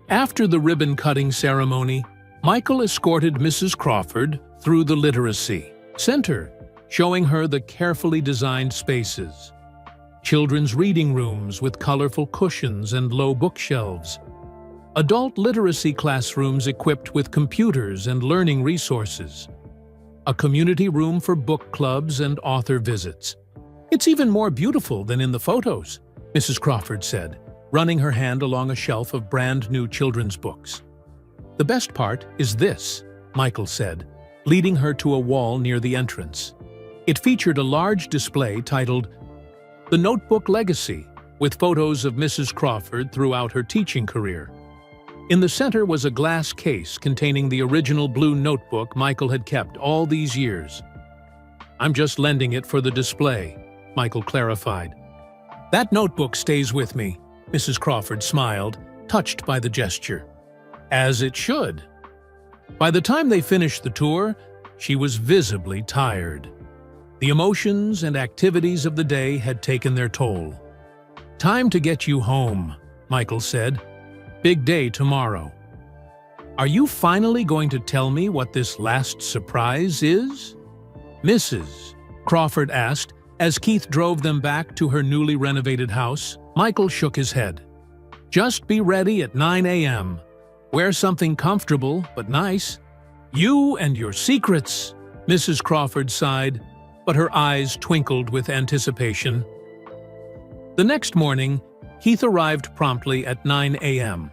After the ribbon-cutting ceremony, Michael escorted Mrs. Crawford through the Literacy Center, showing her the carefully designed spaces. Children's reading rooms with colorful cushions and low bookshelves. Adult literacy classrooms equipped with computers and learning resources. A community room for book clubs and author visits. "It's even more beautiful than in the photos," Mrs. Crawford said, running her hand along a shelf of brand-new children's books. "The best part is this," Michael said, leading her to a wall near the entrance. It featured a large display titled "The Notebook Legacy," with photos of Mrs. Crawford throughout her teaching career. In the center was a glass case containing the original blue notebook Michael had kept all these years. "I'm just lending it for the display," Michael clarified. "That notebook stays with me," Mrs. Crawford smiled, touched by the gesture. "As it should." By the time they finished the tour, she was visibly tired. The emotions and activities of the day had taken their toll. "Time to get you home," Michael said. "Big day tomorrow." "Are you finally going to tell me what this last surprise is?" Mrs. Crawford asked as Keith drove them back to her newly renovated house. Michael shook his head. "Just be ready at 9 a.m. Wear something comfortable but nice." "You and your secrets," Mrs. Crawford sighed, but her eyes twinkled with anticipation. The next morning, Keith arrived promptly at 9 a.m.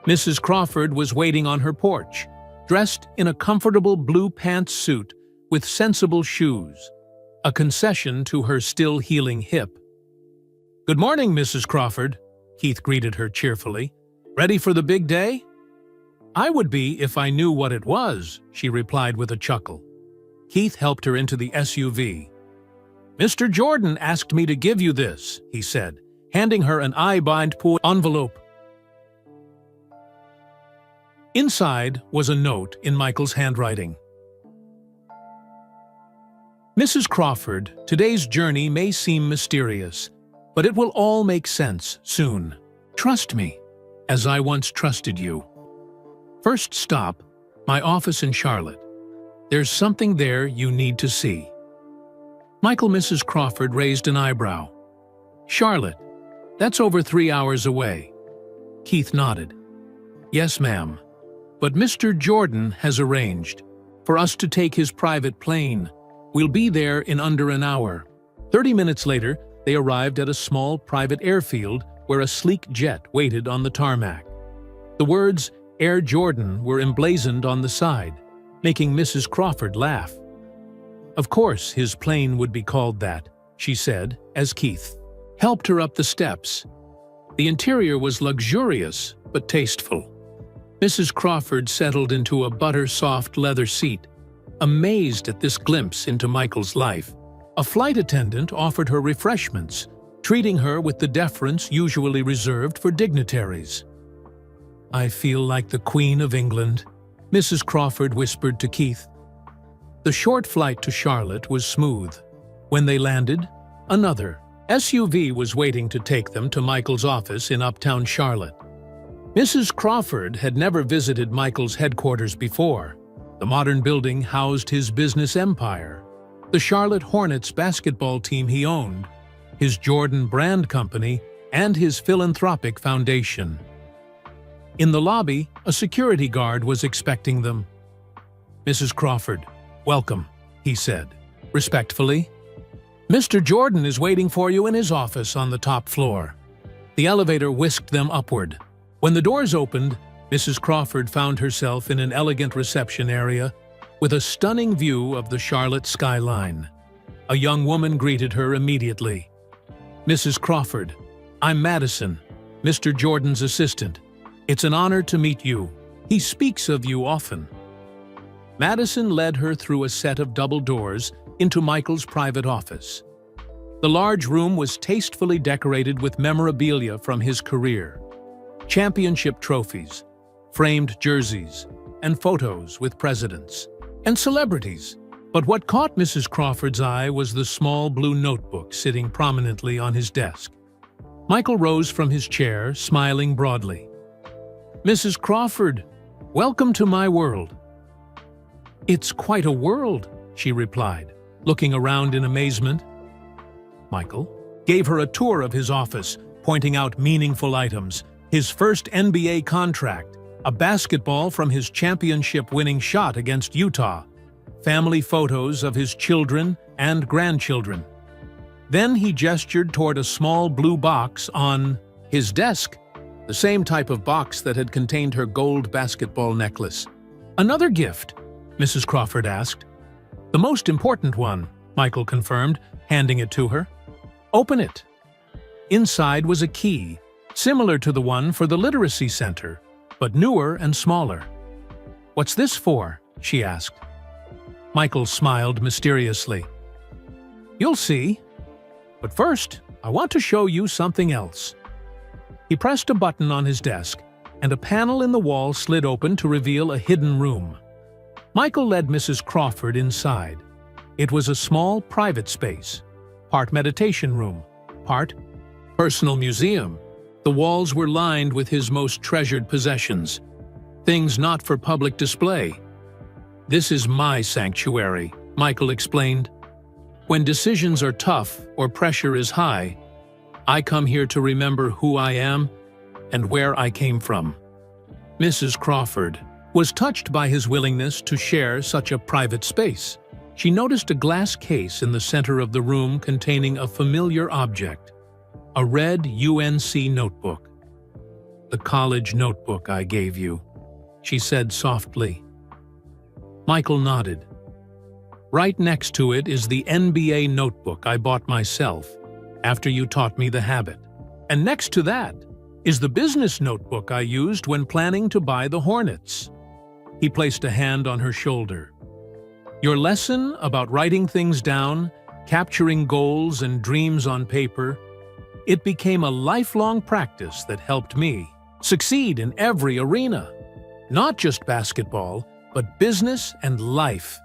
Mrs. Crawford was waiting on her porch, dressed in a comfortable blue pantsuit with sensible shoes, a concession to her still healing hip. "Good morning, Mrs. Crawford," Keith greeted her cheerfully. "Ready for the big day?" "I would be if I knew what it was," she replied with a chuckle. Keith helped her into the SUV. "Mr. Jordan asked me to give you this," he said, handing her an I-bind pool envelope. Inside was a note in Michael's handwriting. "Mrs. Crawford, today's journey may seem mysterious, but it will all make sense soon. Trust me, as I once trusted you. First stop, my office in Charlotte. There's something there you need to see." Mrs. Crawford raised an eyebrow. "Charlotte, that's over 3 hours away." Keith nodded. "Yes, ma'am. But Mr. Jordan has arranged for us to take his private plane. We'll be there in under an hour." 30 minutes later, they arrived at a small private airfield where a sleek jet waited on the tarmac. The words Air Jordan were emblazoned on the side, making Mrs. Crawford laugh. "Of course his plane would be called that," she said, as Keith helped her up the steps. The interior was luxurious but tasteful. Mrs. Crawford settled into a butter-soft leather seat, amazed at this glimpse into Michael's life. A flight attendant offered her refreshments, treating her with the deference usually reserved for dignitaries. "I feel like the Queen of England," Mrs. Crawford whispered to Keith. The short flight to Charlotte was smooth. When they landed, another SUV was waiting to take them to Michael's office in uptown Charlotte. Mrs. Crawford had never visited Michael's headquarters before. The modern building housed his business empire, the Charlotte Hornets basketball team he owned, his Jordan brand company, and his philanthropic foundation. In the lobby, a security guard was expecting them. "Mrs. Crawford, welcome," he said, respectfully. "Mr. Jordan is waiting for you in his office on the top floor." The elevator whisked them upward. When the doors opened, Mrs. Crawford found herself in an elegant reception area with a stunning view of the Charlotte skyline. A young woman greeted her immediately. "Mrs. Crawford, I'm Madison, Mr. Jordan's assistant. It's an honor to meet you. He speaks of you often." Madison led her through a set of double doors into Michael's private office. The large room was tastefully decorated with memorabilia from his career. Championship trophies, framed jerseys, and photos with presidents and celebrities. But what caught Mrs. Crawford's eye was the small blue notebook sitting prominently on his desk. Michael rose from his chair, smiling broadly. "Mrs. Crawford, welcome to my world." "It's quite a world," she replied, looking around in amazement. Michael gave her a tour of his office, pointing out meaningful items: his first NBA contract, a basketball from his championship-winning shot against Utah, family photos of his children and grandchildren. Then he gestured toward a small blue box on his desk, the same type of box that had contained her gold basketball necklace. "Another gift?" Mrs. Crawford asked. "The most important one," Michael confirmed, handing it to her. "Open it." Inside was a key, similar to the one for the Literacy Center, but newer and smaller. "What's this for?" she asked. Michael smiled mysteriously. "You'll see. But first, I want to show you something else." He pressed a button on his desk, and a panel in the wall slid open to reveal a hidden room. Michael led Mrs. Crawford inside. It was a small private space, part meditation room, part personal museum. The walls were lined with his most treasured possessions, things not for public display. "This is my sanctuary," Michael explained. "When decisions are tough or pressure is high, I come here to remember who I am and where I came from." Mrs. Crawford was touched by his willingness to share such a private space. She noticed a glass case in the center of the room containing a familiar object, a red UNC notebook. "The college notebook I gave you," she said softly. Michael nodded. Right next to it is the NBA notebook I bought myself after you taught me the habit. And next to that is the business notebook I used when planning to buy the Hornets. He placed a hand on her shoulder. Your lesson about writing things down, capturing goals and dreams on paper, it became a lifelong practice that helped me succeed in every arena. Not just basketball, but business and life.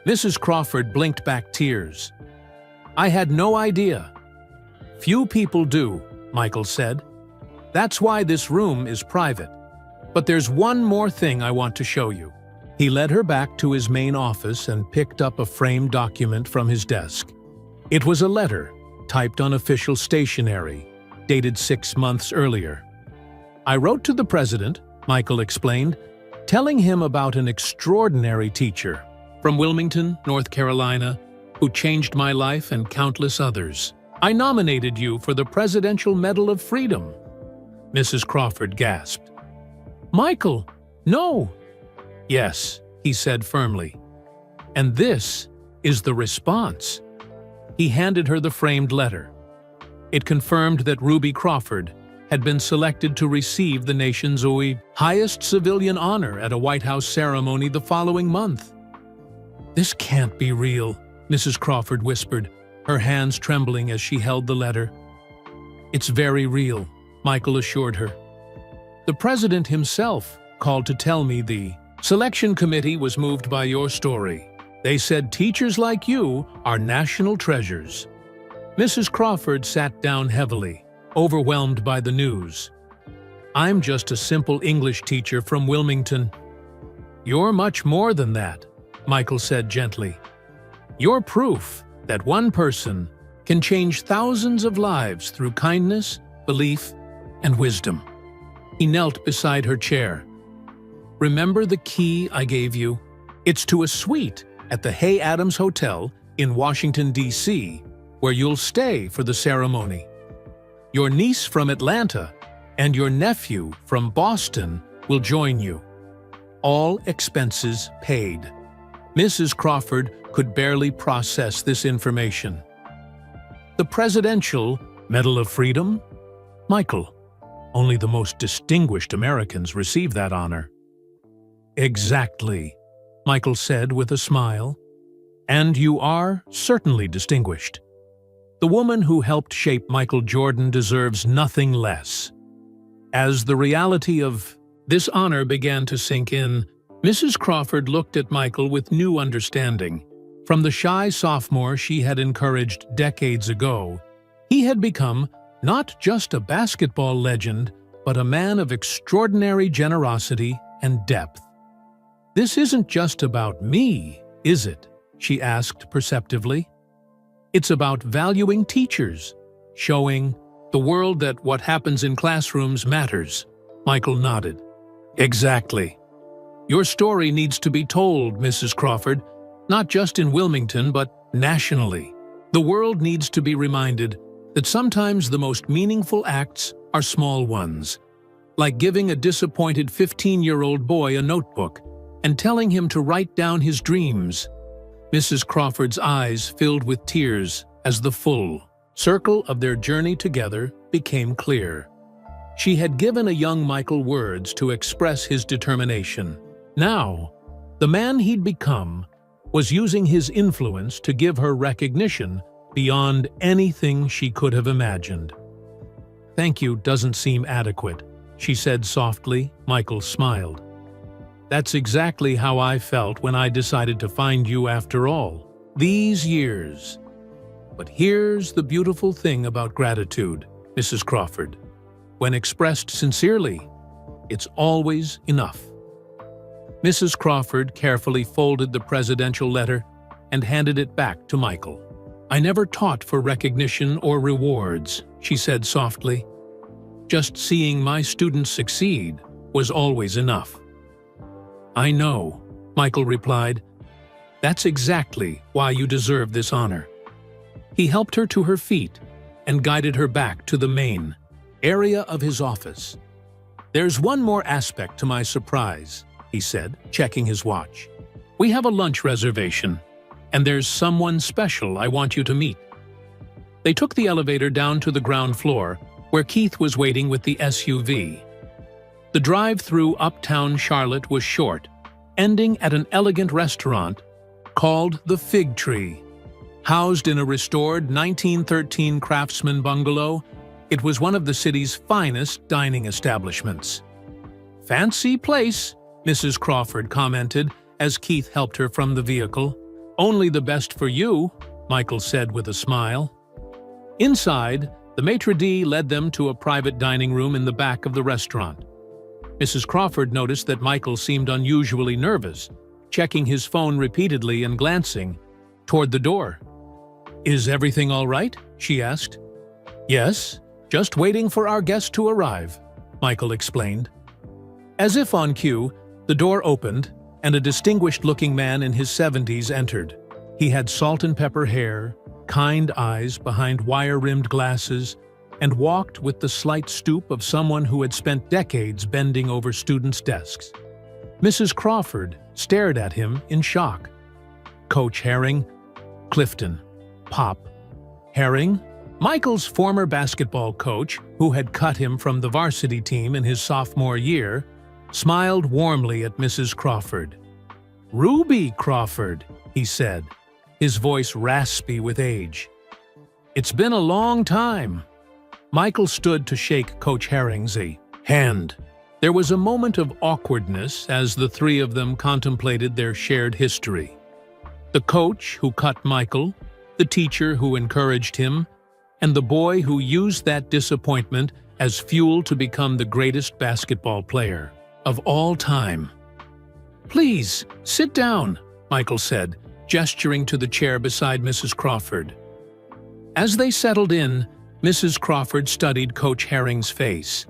Mrs. Crawford blinked back tears. I had no idea. Few people do, Michael said. That's why this room is private. But there's one more thing I want to show you. He led her back to his main office and picked up a framed document from his desk. It was a letter, typed on official stationery, dated 6 months earlier. I wrote to the president, Michael explained, telling him about an extraordinary teacher from Wilmington, North Carolina, who changed my life and countless others. I nominated you for the Presidential Medal of Freedom. Mrs. Crawford gasped. Michael, no. Yes, he said firmly. And this is the response. He handed her the framed letter. It confirmed that Ruby Crawford had been selected to receive the nation's highest civilian honor at a White House ceremony the following month. This can't be real, Mrs. Crawford whispered, her hands trembling as she held the letter. It's very real, Michael assured her. The president himself called to tell me the selection committee was moved by your story. They said teachers like you are national treasures. Mrs. Crawford sat down heavily, overwhelmed by the news. I'm just a simple English teacher from Wilmington. You're much more than that, Michael said gently. You're proof that one person can change thousands of lives through kindness, belief, and wisdom. He knelt beside her chair. Remember the key I gave you? It's to a suite at the Hay Adams Hotel in Washington, D.C., where you'll stay for the ceremony. Your niece from Atlanta and your nephew from Boston will join you. All expenses paid. Mrs. Crawford could barely process this information. The Presidential Medal of Freedom? Michael, only the most distinguished Americans receive that honor. Exactly, Michael said with a smile. And you are certainly distinguished. The woman who helped shape Michael Jordan deserves nothing less. As the reality of this honor began to sink in, Mrs. Crawford looked at Michael with new understanding. From the shy sophomore she had encouraged decades ago, he had become not just a basketball legend, but a man of extraordinary generosity and depth. This isn't just about me, is it? She asked perceptively. It's about valuing teachers, showing the world that what happens in classrooms matters. Michael nodded. Exactly. Your story needs to be told, Mrs. Crawford, not just in Wilmington, but nationally. The world needs to be reminded that sometimes the most meaningful acts are small ones, like giving a disappointed 15-year-old boy a notebook and telling him to write down his dreams. Mrs. Crawford's eyes filled with tears as the full circle of their journey together became clear. She had given a young Michael words to express his determination. Now, the man he'd become was using his influence to give her recognition beyond anything she could have imagined. Thank you doesn't seem adequate, she said softly. Michael smiled. That's exactly how I felt when I decided to find you after all these years. But here's the beautiful thing about gratitude, Mrs. Crawford. When expressed sincerely, it's always enough. Mrs. Crawford carefully folded the presidential letter and handed it back to Michael. I never taught for recognition or rewards, she said softly. Just seeing my students succeed was always enough. I know, Michael replied. That's exactly why you deserve this honor. He helped her to her feet and guided her back to the main area of his office. There's one more aspect to my surprise, he said, checking his watch. We have a lunch reservation, and there's someone special I want you to meet." They took the elevator down to the ground floor, where Keith was waiting with the SUV. The drive through uptown Charlotte was short, ending at an elegant restaurant called the Fig Tree. Housed in a restored 1913 craftsman bungalow, it was one of the city's finest dining establishments. "Fancy place," Mrs. Crawford commented as Keith helped her from the vehicle. "Only the best for you," Michael said with a smile. Inside, the maitre d' led them to a private dining room in the back of the restaurant. Mrs. Crawford noticed that Michael seemed unusually nervous, checking his phone repeatedly and glancing toward the door. "Is everything all right?" she asked. "Yes, just waiting for our guest to arrive," Michael explained. As if on cue, the door opened, and a distinguished-looking man in his 70s entered. He had salt-and-pepper hair, kind eyes behind wire-rimmed glasses, and walked with the slight stoop of someone who had spent decades bending over students' desks. Mrs. Crawford stared at him in shock. Coach Herring, Clifton, Pop. Herring, Michael's former basketball coach, who had cut him from the varsity team in his sophomore year, smiled warmly at Mrs. Crawford. "Ruby Crawford," he said, his voice raspy with age. "It's been a long time." Michael stood to shake Coach Herring's hand. There was a moment of awkwardness as the three of them contemplated their shared history. The coach who cut Michael, the teacher who encouraged him, and the boy who used that disappointment as fuel to become the greatest basketball player of all time. "Please, sit down," Michael said, gesturing to the chair beside Mrs. Crawford. As they settled in, Mrs. Crawford studied Coach Herring's face.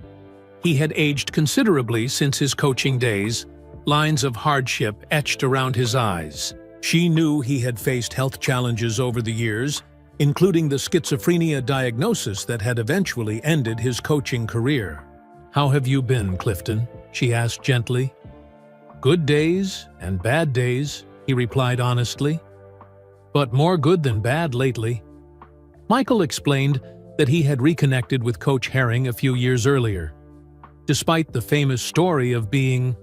He had aged considerably since his coaching days, lines of hardship etched around his eyes. She knew he had faced health challenges over the years, including the schizophrenia diagnosis that had eventually ended his coaching career. "How have you been, Clifton?" she asked gently. "Good days and bad days," he replied honestly. "But more good than bad lately." Michael explained that he had reconnected with Coach Herring a few years earlier. Despite the famous story of being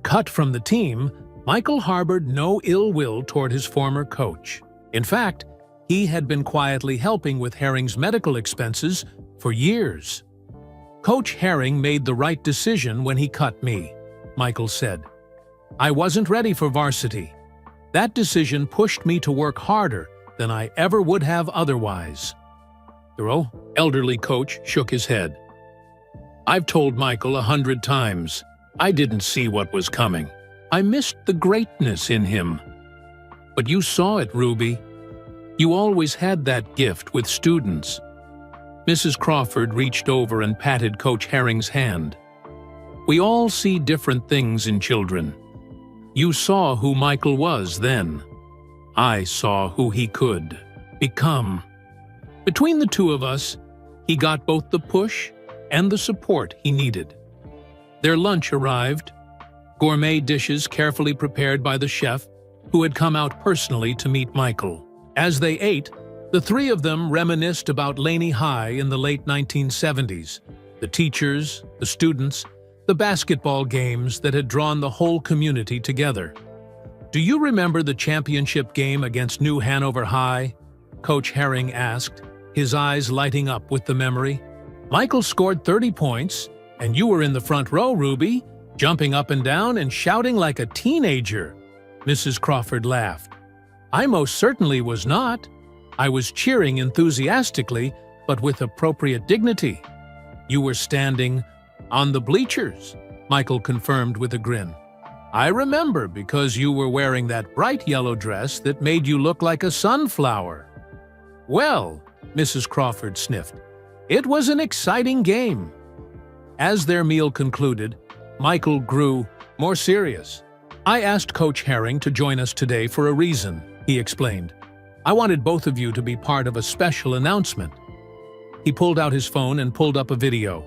cut from the team, Michael harbored no ill will toward his former coach. In fact, he had been quietly helping with Herring's medical expenses for years. "Coach Herring made the right decision when he cut me," Michael said. "I wasn't ready for varsity. That decision pushed me to work harder than I ever would have otherwise." The elderly coach shook his head. "I've told Michael 100 times. I didn't see what was coming. I missed the greatness in him. But you saw it, Ruby. You always had that gift with students." Mrs. Crawford reached over and patted Coach Herring's hand. "We all see different things in children. You saw who Michael was then. I saw who he could become. Between the two of us, he got both the push and the support he needed." Their lunch arrived, gourmet dishes carefully prepared by the chef, who had come out personally to meet Michael. As they ate, the three of them reminisced about Laney High in the late 1970s, the teachers, the students, the basketball games that had drawn the whole community together. "Do you remember the championship game against New Hanover High?" Coach Herring asked, his eyes lighting up with the memory. "Michael scored 30 points, and you were in the front row, Ruby, jumping up and down and shouting like a teenager." Mrs. Crawford laughed. "I most certainly was not. I was cheering enthusiastically, but with appropriate dignity." "You were standing on the bleachers," Michael confirmed with a grin. "I remember because you were wearing that bright yellow dress that made you look like a sunflower." "Well," Mrs. Crawford sniffed, "it was an exciting game." As their meal concluded, Michael grew more serious. "I asked Coach Herring to join us today for a reason," he explained. "I wanted both of you to be part of a special announcement." He pulled out his phone and pulled up a video.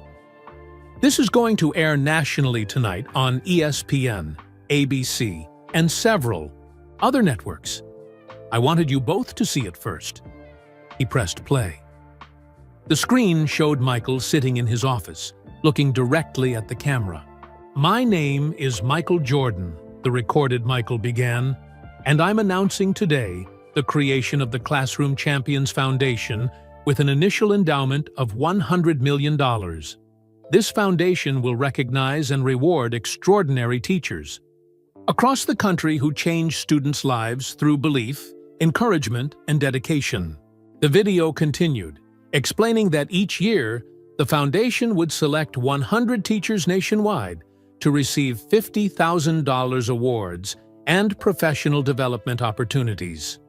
"This is going to air nationally tonight on ESPN, ABC, and several other networks. I wanted you both to see it first. He pressed play. The screen showed Michael sitting in his office, looking directly at the camera. "My name is Michael Jordan," the recorded Michael began, "and I'm announcing today the creation of the Classroom Champions Foundation with an initial endowment of $100 million. This foundation will recognize and reward extraordinary teachers across the country who change students' lives through belief, encouragement, and dedication." The video continued, explaining that each year, the foundation would select 100 teachers nationwide to receive $50,000 awards and professional development opportunities.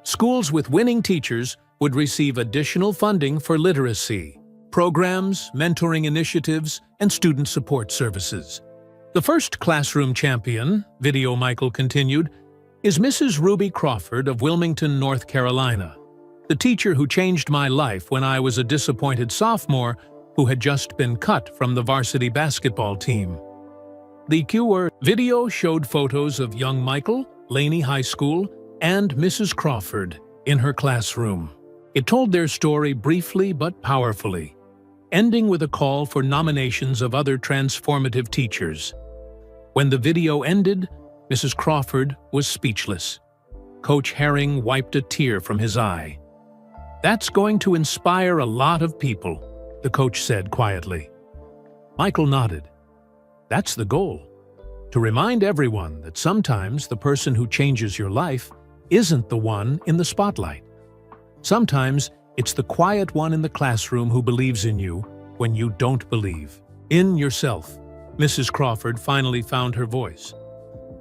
Schools with winning teachers would receive additional funding for literacy programs, mentoring initiatives, and student support services. The first classroom champion, video Michael continued, is Mrs. Ruby Crawford of Wilmington, North Carolina, the teacher who changed my life when I was a disappointed sophomore who had just been cut from the varsity basketball team. The QR video showed photos of young Michael, Laney High School, and Mrs. Crawford in her classroom. It told their story briefly but powerfully, ending with a call for nominations of other transformative teachers. When the video ended, Mrs. Crawford was speechless. Coach Herring wiped a tear from his eye. "That's going to inspire a lot of people," the coach said quietly. Michael nodded. "That's the goal, to remind everyone that sometimes the person who changes your life isn't the one in the spotlight. Sometimes it's the quiet one in the classroom who believes in you when you don't believe in yourself." Mrs. Crawford finally found her voice.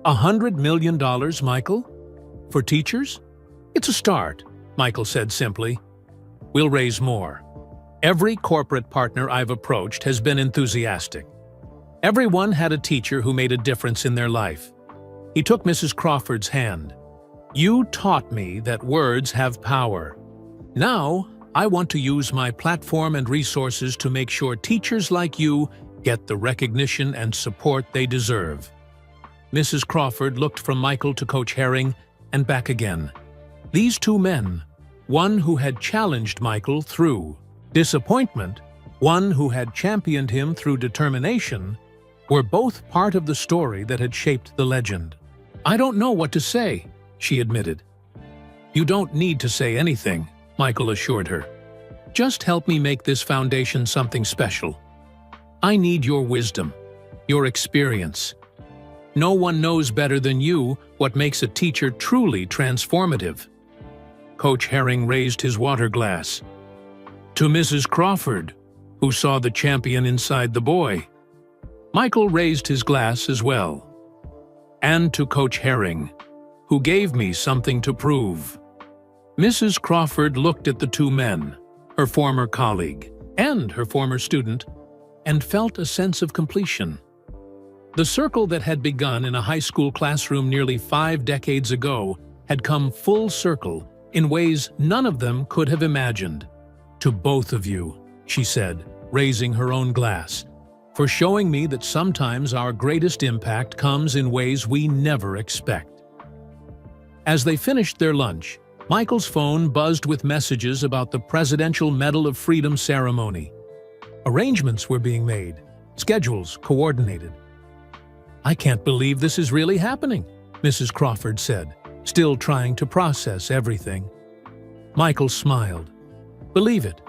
$100 million, Michael? For teachers? It's a start, Michael said simply. We'll raise more. Every corporate partner I've approached has been enthusiastic. Everyone had a teacher who made a difference in their life. He took Mrs. Crawford's hand. "You taught me that words have power. Now, I want to use my platform and resources to make sure teachers like you get the recognition and support they deserve." Mrs. Crawford looked from Michael to Coach Herring and back again. These two men, one who had challenged Michael through disappointment, one who had championed him through determination, were both part of the story that had shaped the legend. "I don't know what to say," she admitted. "You don't need to say anything," Michael assured her. "Just help me make this foundation something special. I need your wisdom, your experience. No one knows better than you what makes a teacher truly transformative." Coach Herring raised his water glass. "To Mrs. Crawford, who saw the champion inside the boy." Michael raised his glass as well. "And to Coach Herring, who gave me something to prove." Mrs. Crawford looked at the two men, her former colleague and her former student, and felt a sense of completion. The circle that had begun in a high school classroom nearly 5 decades ago had come full circle in ways none of them could have imagined. "To both of you," she said, raising her own glass, "for showing me that sometimes our greatest impact comes in ways we never expect." As they finished their lunch, Michael's phone buzzed with messages about the Presidential Medal of Freedom ceremony. Arrangements were being made, schedules coordinated. "I can't believe this is really happening," Mrs. Crawford said, still trying to process everything. Michael smiled. "Believe it.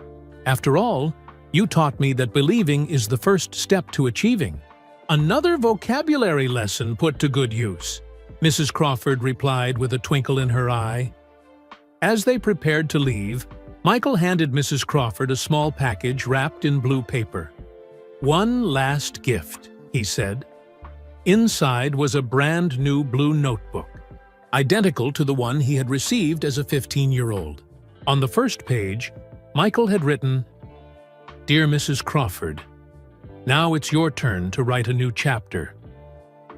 After all, you taught me that believing is the first step to achieving." "Another vocabulary lesson put to good use," Mrs. Crawford replied with a twinkle in her eye. As they prepared to leave, Michael handed Mrs. Crawford a small package wrapped in blue paper. "One last gift," he said. Inside was a brand new blue notebook, identical to the one he had received as a 15-year-old. On the first page, Michael had written, "Dear Mrs. Crawford, now it's your turn to write a new chapter.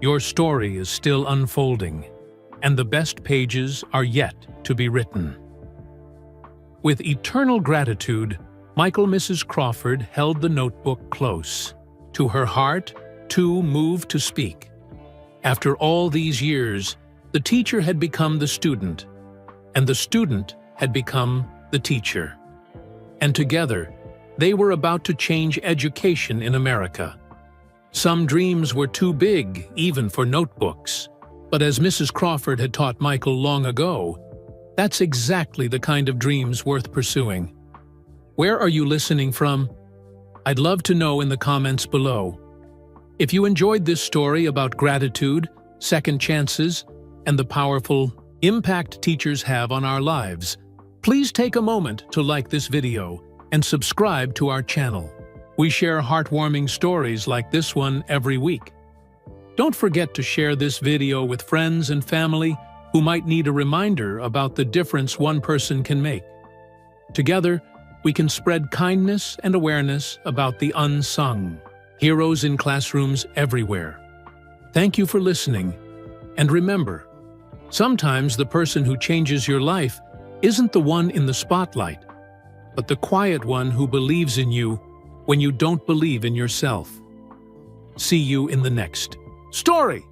Your story is still unfolding, and the best pages are yet to be written." With eternal gratitude, Mrs. Crawford held the notebook close to her heart, too moved to speak. After all these years, the teacher had become the student, and the student had become the teacher. And together, they were about to change education in America. Some dreams were too big, even for notebooks. But as Mrs. Crawford had taught Michael long ago, that's exactly the kind of dreams worth pursuing. Where are you listening from? I'd love to know in the comments below. If you enjoyed this story about gratitude, second chances, and the powerful impact teachers have on our lives, please take a moment to like this video and subscribe to our channel. We share heartwarming stories like this one every week. Don't forget to share this video with friends and family who might need a reminder about the difference one person can make. Together, we can spread kindness and awareness about the unsung heroes in classrooms everywhere. Thank you for listening. And remember, sometimes the person who changes your life isn't the one in the spotlight, but the quiet one who believes in you when you don't believe in yourself. See you in the next story.